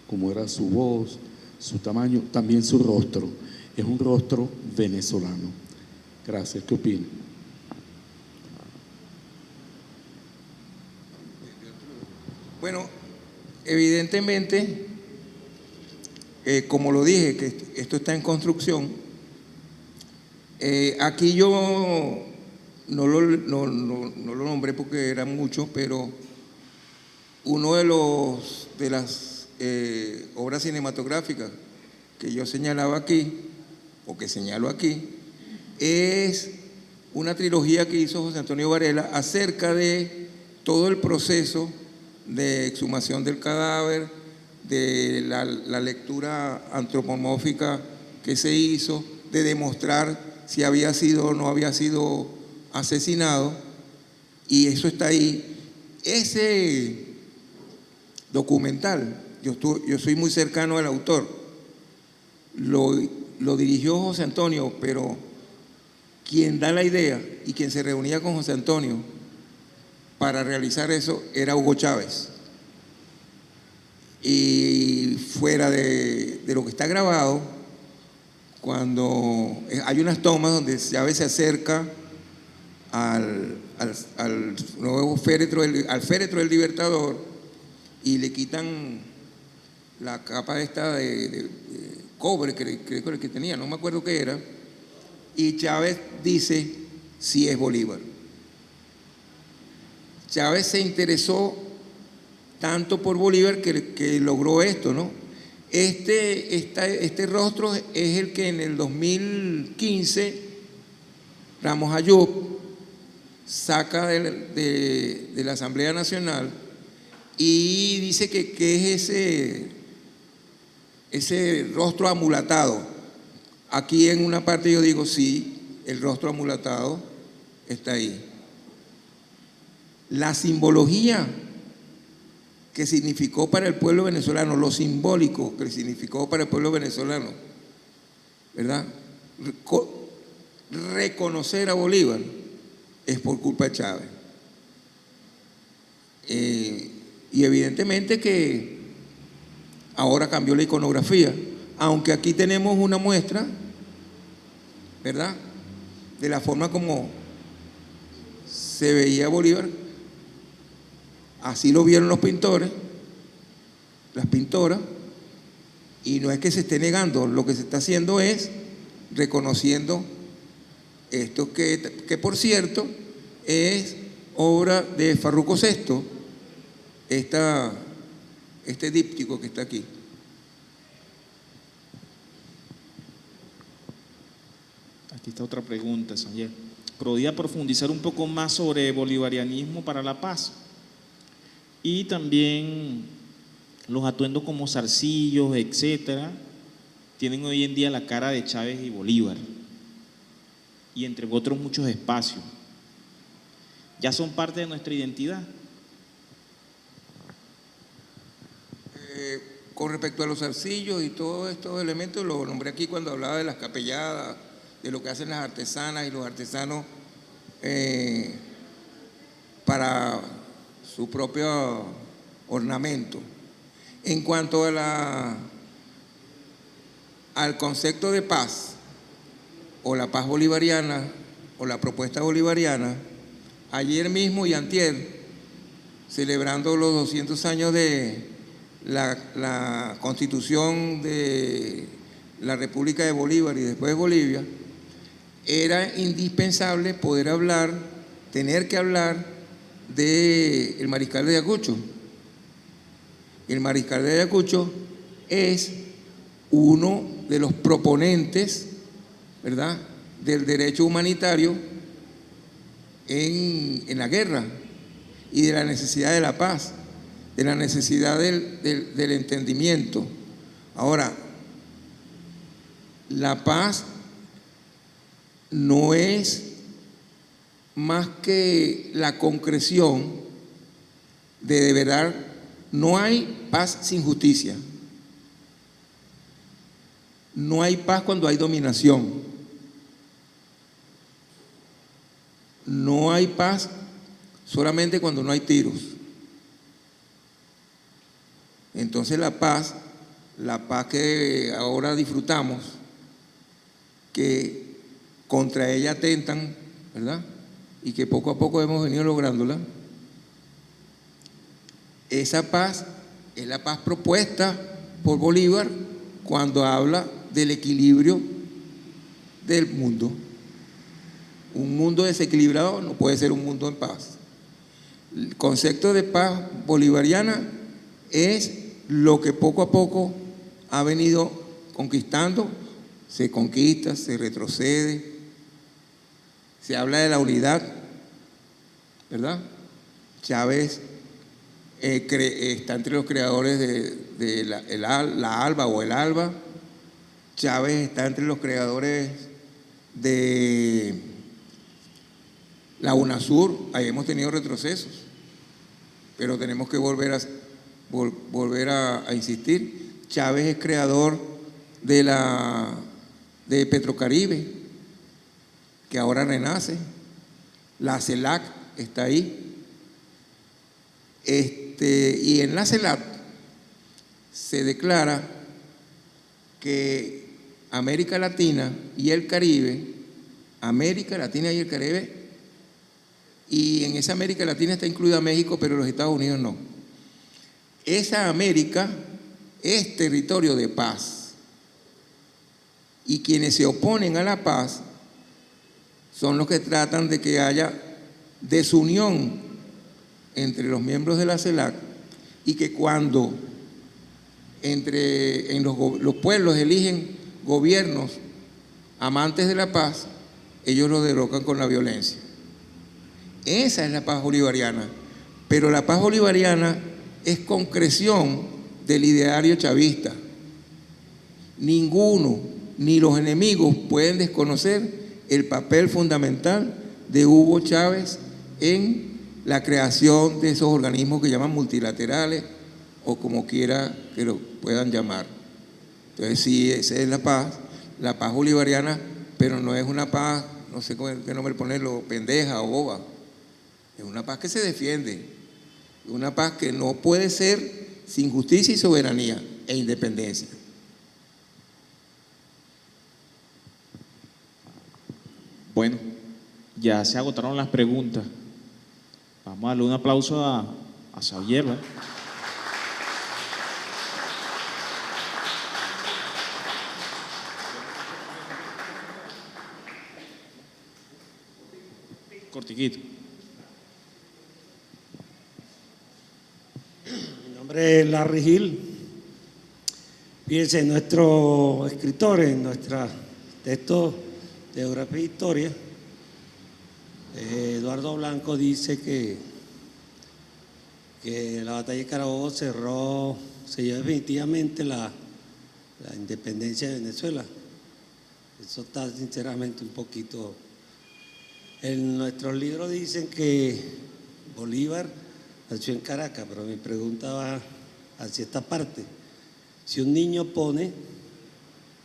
como era su voz, su tamaño, también su rostro, es un rostro venezolano. Gracias, ¿qué opina? Bueno, evidentemente, como lo dije, que esto está en construcción, aquí yo no lo nombré porque eran muchos, pero uno de las obras cinematográficas que yo señalaba aquí, o que señalo aquí, es una trilogía que hizo José Antonio Varela acerca de todo el proceso de exhumación del cadáver, de la lectura antropomórfica que se hizo, de demostrar si había sido o no había sido asesinado, y eso está ahí. Ese documental, yo soy muy cercano al autor, lo dirigió José Antonio, pero quien da la idea y quien se reunía con José Antonio para realizar eso era Hugo Chávez. Y fuera de lo que está grabado, cuando hay unas tomas donde Chávez se acerca al nuevo féretro, al féretro del Libertador, y le quitan la capa esta de cobre que tenía, no me acuerdo qué era, y Chávez dice, sí es Bolívar. Chávez se interesó tanto por Bolívar que logró esto, ¿no? Este rostro es el que en el 2015 Ramos Ayub saca de la Asamblea Nacional y dice que es ese rostro amulatado. Aquí en una parte yo digo, sí, el rostro amulatado está ahí. La simbología que significó para el pueblo venezolano, lo simbólico que significó para el pueblo venezolano, ¿verdad? Reconocer a Bolívar es por culpa de Chávez. Y evidentemente que ahora cambió la iconografía, aunque aquí tenemos una muestra, ¿verdad?, de la forma como se veía Bolívar. Así lo vieron los pintores, las pintoras, y no es que se esté negando, lo que se está haciendo es reconociendo esto que por cierto es obra de Farruco VI, este díptico que está aquí. Aquí está otra pregunta, Sanyel. ¿Podría profundizar un poco más sobre bolivarianismo para la paz? Y también los atuendos como zarcillos, etcétera, tienen hoy en día la cara de Chávez y Bolívar, y entre otros muchos espacios. Ya son parte de nuestra identidad. Con respecto a los zarcillos y todos estos elementos, lo nombré aquí cuando hablaba de las capelladas, de lo que hacen las artesanas y los artesanos para su propio ornamento. En cuanto al concepto de paz, o la paz bolivariana, o la propuesta bolivariana, ayer mismo y antier, celebrando los 200 años de la Constitución de la República de Bolívar y después de Bolivia, era indispensable poder hablar, tener que hablar del Mariscal de Ayacucho. El Mariscal de Ayacucho es uno de los proponentes, ¿verdad?, del derecho humanitario en la guerra y de la necesidad de la paz, de la necesidad del entendimiento. Ahora, la paz no es más que la concreción de verdad. No hay paz sin justicia. No hay paz cuando hay dominación. No hay paz solamente cuando no hay tiros. Entonces la paz que ahora disfrutamos, que contra ella atentan, ¿verdad?, y que poco a poco hemos venido lográndola, esa paz es la paz propuesta por Bolívar cuando habla del equilibrio del mundo. Un mundo desequilibrado no puede ser un mundo en paz. El concepto de paz bolivariana es lo que poco a poco ha venido conquistando. Se conquista, se retrocede, se habla de la unidad, ¿verdad? Chávez está entre los creadores de la ALBA o el ALBA. Chávez está entre los creadores de la UNASUR. Ahí hemos tenido retrocesos, pero tenemos que volver a insistir. Chávez es creador de Petrocaribe, que ahora renace. La CELAC está ahí. Y en la CELAC se declara que América Latina y el Caribe, y en esa América Latina está incluida México, pero los Estados Unidos no. esa América es territorio de paz. Y quienes se oponen a la paz son los que tratan de que haya desunión entre los miembros de la CELAC y que cuando los pueblos eligen gobiernos amantes de la paz, ellos lo derrocan con la violencia. Esa es la paz bolivariana. Pero la paz bolivariana es concreción del ideario chavista. Ninguno, ni los enemigos, pueden desconocer el papel fundamental de Hugo Chávez en la creación de esos organismos que llaman multilaterales o como quiera que lo puedan llamar. Entonces sí, esa es la paz bolivariana, pero no es una paz, no sé qué nombre ponerlo, pendeja o boba. Es una paz que se defiende, una paz que no puede ser sin justicia y soberanía e independencia. Bueno, ya se agotaron las preguntas. Vamos a darle un aplauso a Xavier, ¿verdad? Cortiquito. Mi nombre es Larry Gil. Fíjense, nuestro escritor en nuestro texto de Geografía e Historia, Eduardo Blanco, dice que la batalla de Carabobo selló definitivamente la independencia de Venezuela. Eso está sinceramente un poquito. En nuestros libros dicen que Bolívar nació en Caracas, pero mi pregunta va hacia esta parte. Si un niño pone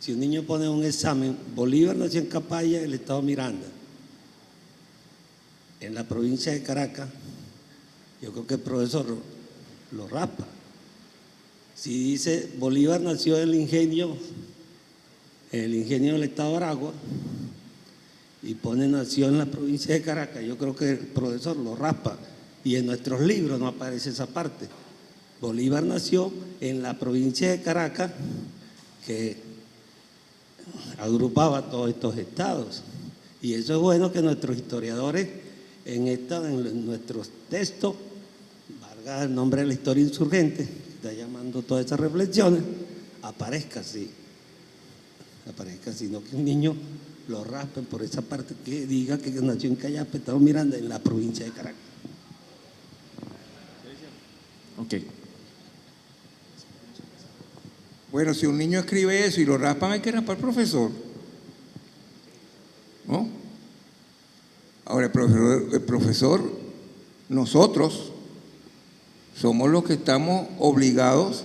un examen, Bolívar nació en Capaya, el estado Miranda, en la provincia de Caracas, yo creo que el profesor lo raspa. Si dice Bolívar nació en el ingenio del estado de Aragua y pone nació en la provincia de Caracas, yo creo que el profesor lo raspa. Y en nuestros libros no aparece esa parte. Bolívar nació en la provincia de Caracas, que agrupaba todos estos estados. Y eso es bueno que nuestros historiadores en nuestros textos, valga el nombre de la historia insurgente, que está llamando todas esas reflexiones, aparezca así, no que un niño lo raspen por esa parte que diga que nació en Cayape, estado Miranda, en la provincia de Caracas. Ok. Bueno, si un niño escribe eso y lo raspan, hay que raspar al profesor, ¿no? Ahora, el profesor, nosotros somos los que estamos obligados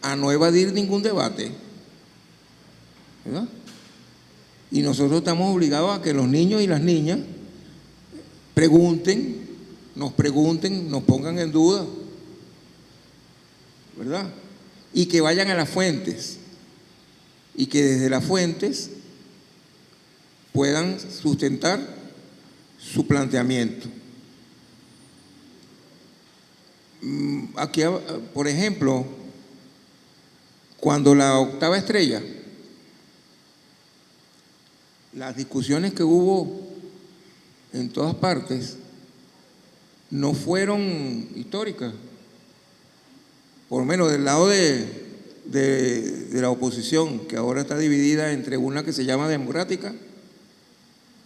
a no evadir ningún debate, ¿verdad? Y nosotros estamos obligados a que los niños y las niñas nos pongan en duda, ¿verdad? Y que vayan a las fuentes y que desde las fuentes puedan sustentar su planteamiento. Aquí, por ejemplo, cuando la octava estrella, las discusiones que hubo en todas partes no fueron históricas, por lo menos del lado de la oposición, que ahora está dividida entre una que se llama democrática,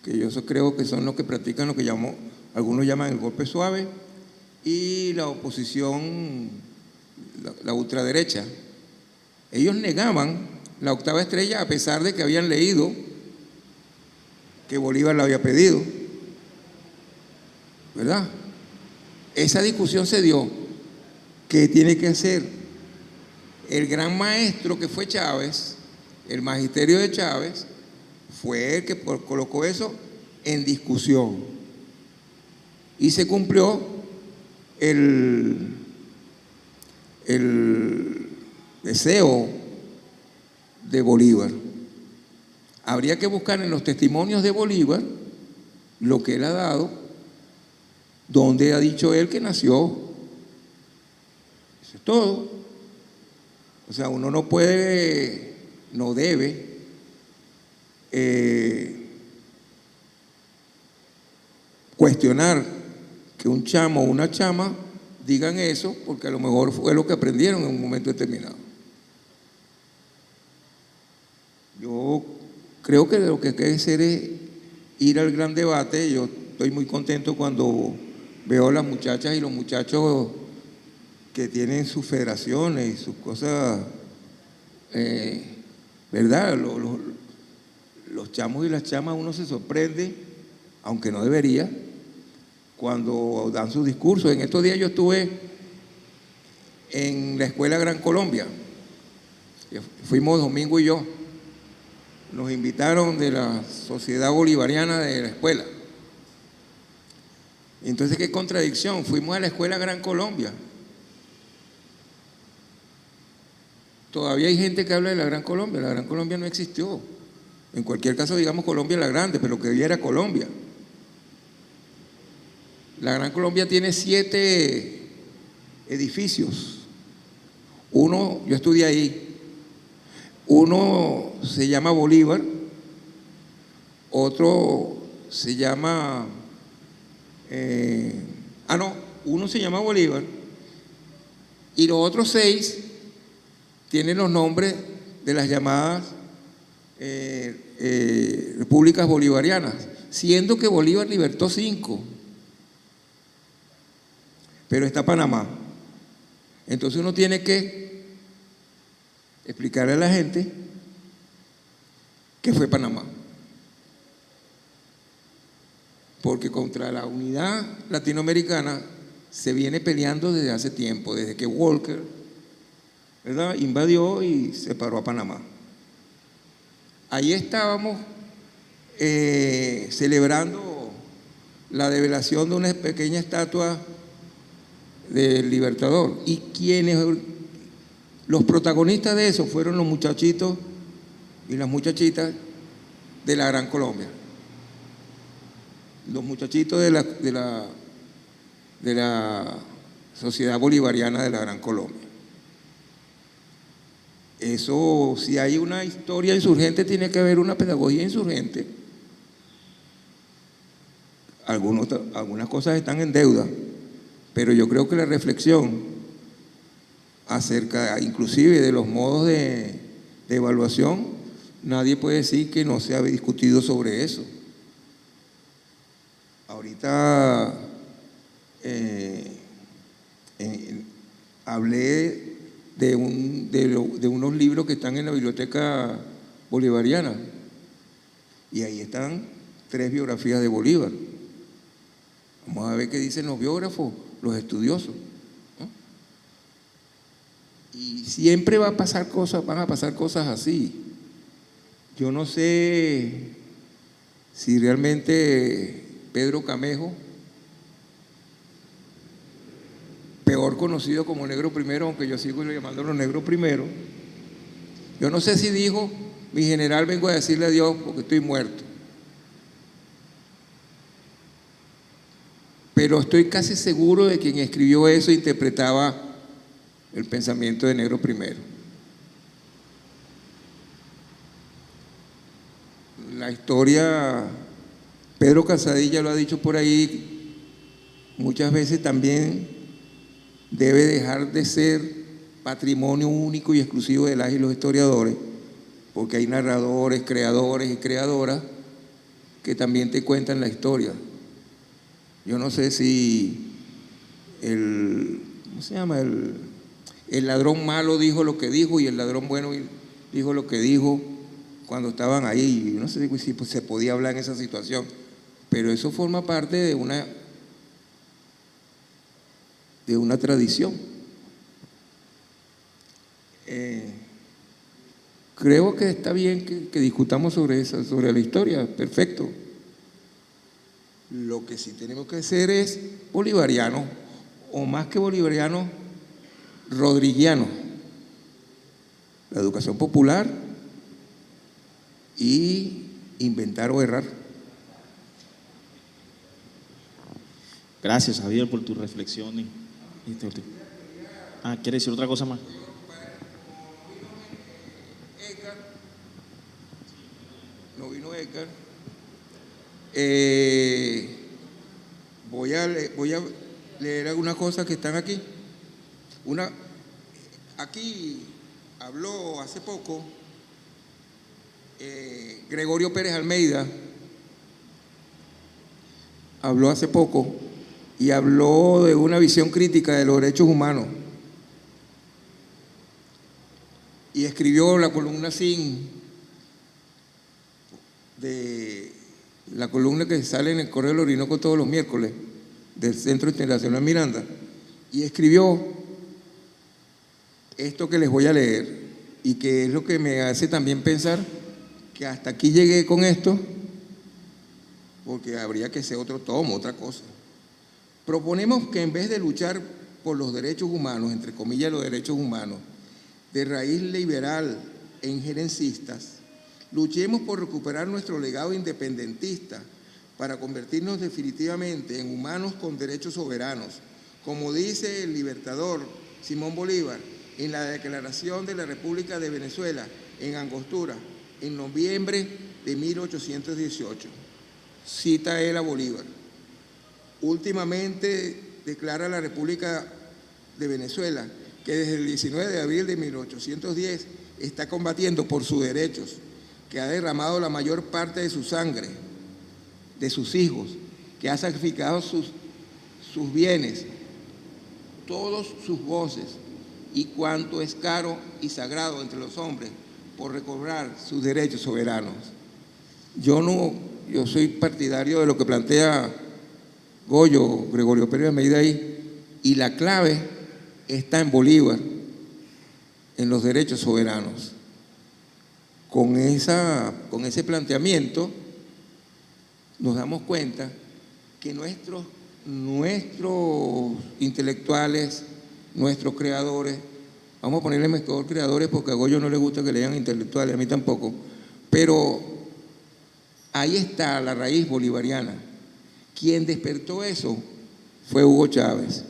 que yo creo que son los que practican lo que algunos llaman el golpe suave, y la oposición, la ultraderecha. Ellos negaban la octava estrella a pesar de que habían leído que Bolívar la había pedido, ¿verdad? Esa discusión se dio. ¿Qué tiene que hacer? El gran maestro que fue Chávez, el magisterio de Chávez, fue el que colocó eso en discusión. Y se cumplió el deseo de Bolívar. Habría que buscar en los testimonios de Bolívar lo que él ha dado, donde ha dicho él que nació. Eso es todo. O sea, uno no puede, no debe cuestionar que un chamo o una chama digan eso, porque a lo mejor fue lo que aprendieron en un momento determinado. Yo creo que lo que hay que hacer es ir al gran debate. Yo estoy muy contento cuando veo a las muchachas y los muchachos que tienen sus federaciones y sus cosas, ¿verdad? Los chamos y las chamas, uno se sorprende, aunque no debería, cuando dan sus discursos. En estos días yo estuve en la Escuela Gran Colombia, fuimos Domingo y yo, nos invitaron de la Sociedad Bolivariana de la escuela. Entonces, qué contradicción, fuimos a la Escuela Gran Colombia. Todavía hay gente que habla de la Gran Colombia no existió. En cualquier caso, digamos Colombia la Grande, pero lo que había era Colombia. La Gran Colombia tiene 7 edificios. Uno, yo estudié ahí, uno se llama Bolívar, otro se llama, uno se llama Bolívar y los otros 6 tienen los nombres de las llamadas repúblicas bolivarianas, siendo que Bolívar libertó 5. Pero está Panamá. Entonces uno tiene que explicarle a la gente qué fue Panamá. Porque contra la unidad latinoamericana se viene peleando desde hace tiempo, desde que Walker, ¿verdad?, invadió y separó a Panamá. Ahí estábamos celebrando la develación de una pequeña estatua del Libertador, y los protagonistas de eso fueron los muchachitos y las muchachitas de la Gran Colombia, los muchachitos de la Sociedad Bolivariana de la Gran Colombia. Eso, si hay una historia insurgente, tiene que haber una pedagogía insurgente. Algunas cosas están en deuda, pero yo creo que la reflexión acerca inclusive de los modos de evaluación, nadie puede decir que no se ha discutido sobre eso. Ahorita hablé de unos libros que están en la biblioteca bolivariana y ahí están 3 biografías de Bolívar. Vamos a ver qué dicen los biógrafos, los estudiosos, ¿no? Y siempre van a pasar cosas así. Yo no sé si realmente Pedro Camejo, peor conocido como Negro Primero, aunque yo sigo llamándolo Negro Primero, yo no sé si dijo: mi general, vengo a decirle adiós porque estoy muerto. Pero estoy casi seguro de que quien escribió eso interpretaba el pensamiento de Negro Primero. La historia, Pedro Casadilla lo ha dicho por ahí, muchas veces también debe dejar de ser patrimonio único y exclusivo de las y los historiadores, porque hay narradores, creadores y creadoras que también te cuentan la historia. Yo no sé si ¿cómo se llama? El ladrón malo dijo lo que dijo y el ladrón bueno dijo lo que dijo cuando estaban ahí. No sé si se podía hablar en esa situación, pero eso forma parte de una tradición. Creo que está bien que discutamos sobre la historia, perfecto. Lo que sí tenemos que hacer es bolivariano, o más que bolivariano, rodriguiano. La educación popular y inventar o errar. Gracias, Javier, por tus reflexiones. Ah, ¿quiere decir otra cosa más? Edgar, no vino Edgar. Voy a leer algunas cosas que están aquí. Aquí habló hace poco Gregorio Pérez Almeida, habló hace poco y habló de una visión crítica de los derechos humanos. Y escribió la columna SIN, de la columna que sale en el Correo del Orinoco todos los miércoles, del Centro Internacional Miranda. Y escribió esto que les voy a leer, y que es lo que me hace también pensar que hasta aquí llegué con esto, porque habría que hacer otro tomo, otra cosa. Proponemos que en vez de luchar por los derechos humanos, entre comillas los derechos humanos, de raíz liberal e injerencistas, luchemos por recuperar nuestro legado independentista para convertirnos definitivamente en humanos con derechos soberanos, como dice el libertador Simón Bolívar en la Declaración de la República de Venezuela en Angostura, en noviembre de 1818. Cita él a Bolívar. Últimamente declara la República de Venezuela que desde el 19 de abril de 1810 está combatiendo por sus derechos, que ha derramado la mayor parte de su sangre, de sus hijos, que ha sacrificado sus bienes, todos sus voces y cuanto es caro y sagrado entre los hombres por recobrar sus derechos soberanos. Yo soy partidario de lo que plantea Goyo, Gregorio Pérez Almeida ahí, y la clave está en Bolívar, en los derechos soberanos. Con ese planteamiento nos damos cuenta que nuestros intelectuales, nuestros creadores, vamos a ponerle mejor creadores porque a Goyo no le gusta que le digan intelectuales, a mí tampoco, pero ahí está la raíz bolivariana. Quien despertó eso fue Hugo Chávez.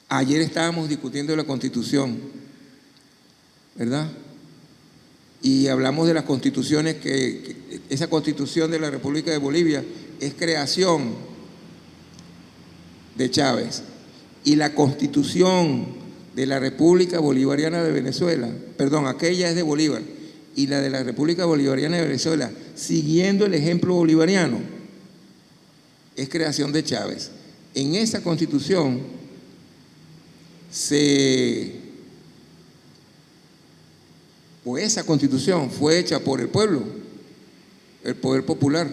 Ayer estábamos discutiendo la Constitución, ¿verdad? Y hablamos de las constituciones, que esa Constitución de la República de Bolivia es creación de Chávez. Y la Constitución de la República Bolivariana de Venezuela, perdón, aquella es de Bolívar, y la de la República Bolivariana de Venezuela, siguiendo el ejemplo bolivariano, es creación de Chávez. En esa Constitución pues esa Constitución fue hecha por el pueblo, el poder popular,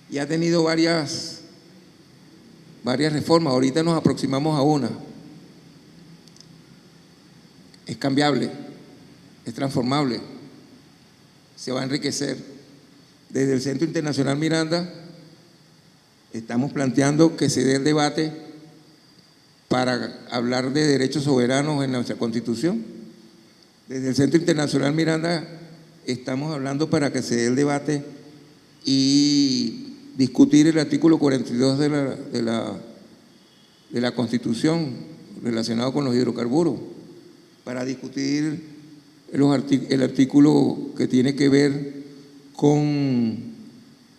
y ha tenido varias reformas. Ahorita nos aproximamos a una. Es cambiable, es transformable, se va a enriquecer. Desde el Centro Internacional Miranda estamos planteando que se dé el debate para hablar de derechos soberanos en nuestra Constitución. Desde el Centro Internacional Miranda estamos hablando para que se dé el debate y discutir el artículo 42 de la Constitución relacionado con los hidrocarburos, para discutir el artículo que tiene que ver con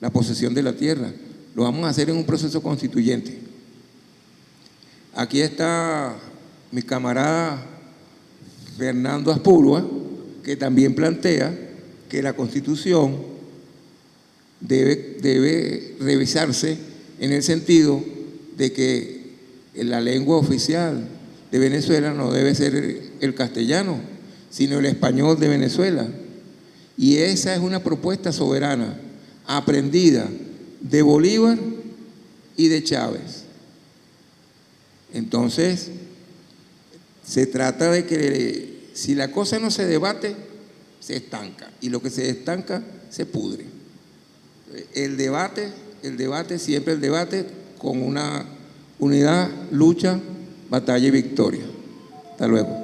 la posesión de la tierra. Lo vamos a hacer en un proceso constituyente. Aquí está mi camarada Fernando Aspurua, que también plantea que la Constitución debe revisarse en el sentido de que la lengua oficial de Venezuela no debe ser el castellano, sino el español de Venezuela. Y esa es una propuesta soberana, aprendida de Bolívar y de Chávez. Entonces, se trata de que si la cosa no se debate, se estanca, y lo que se estanca se pudre. El debate, siempre el debate con una unidad, lucha, batalla y victoria. Hasta luego.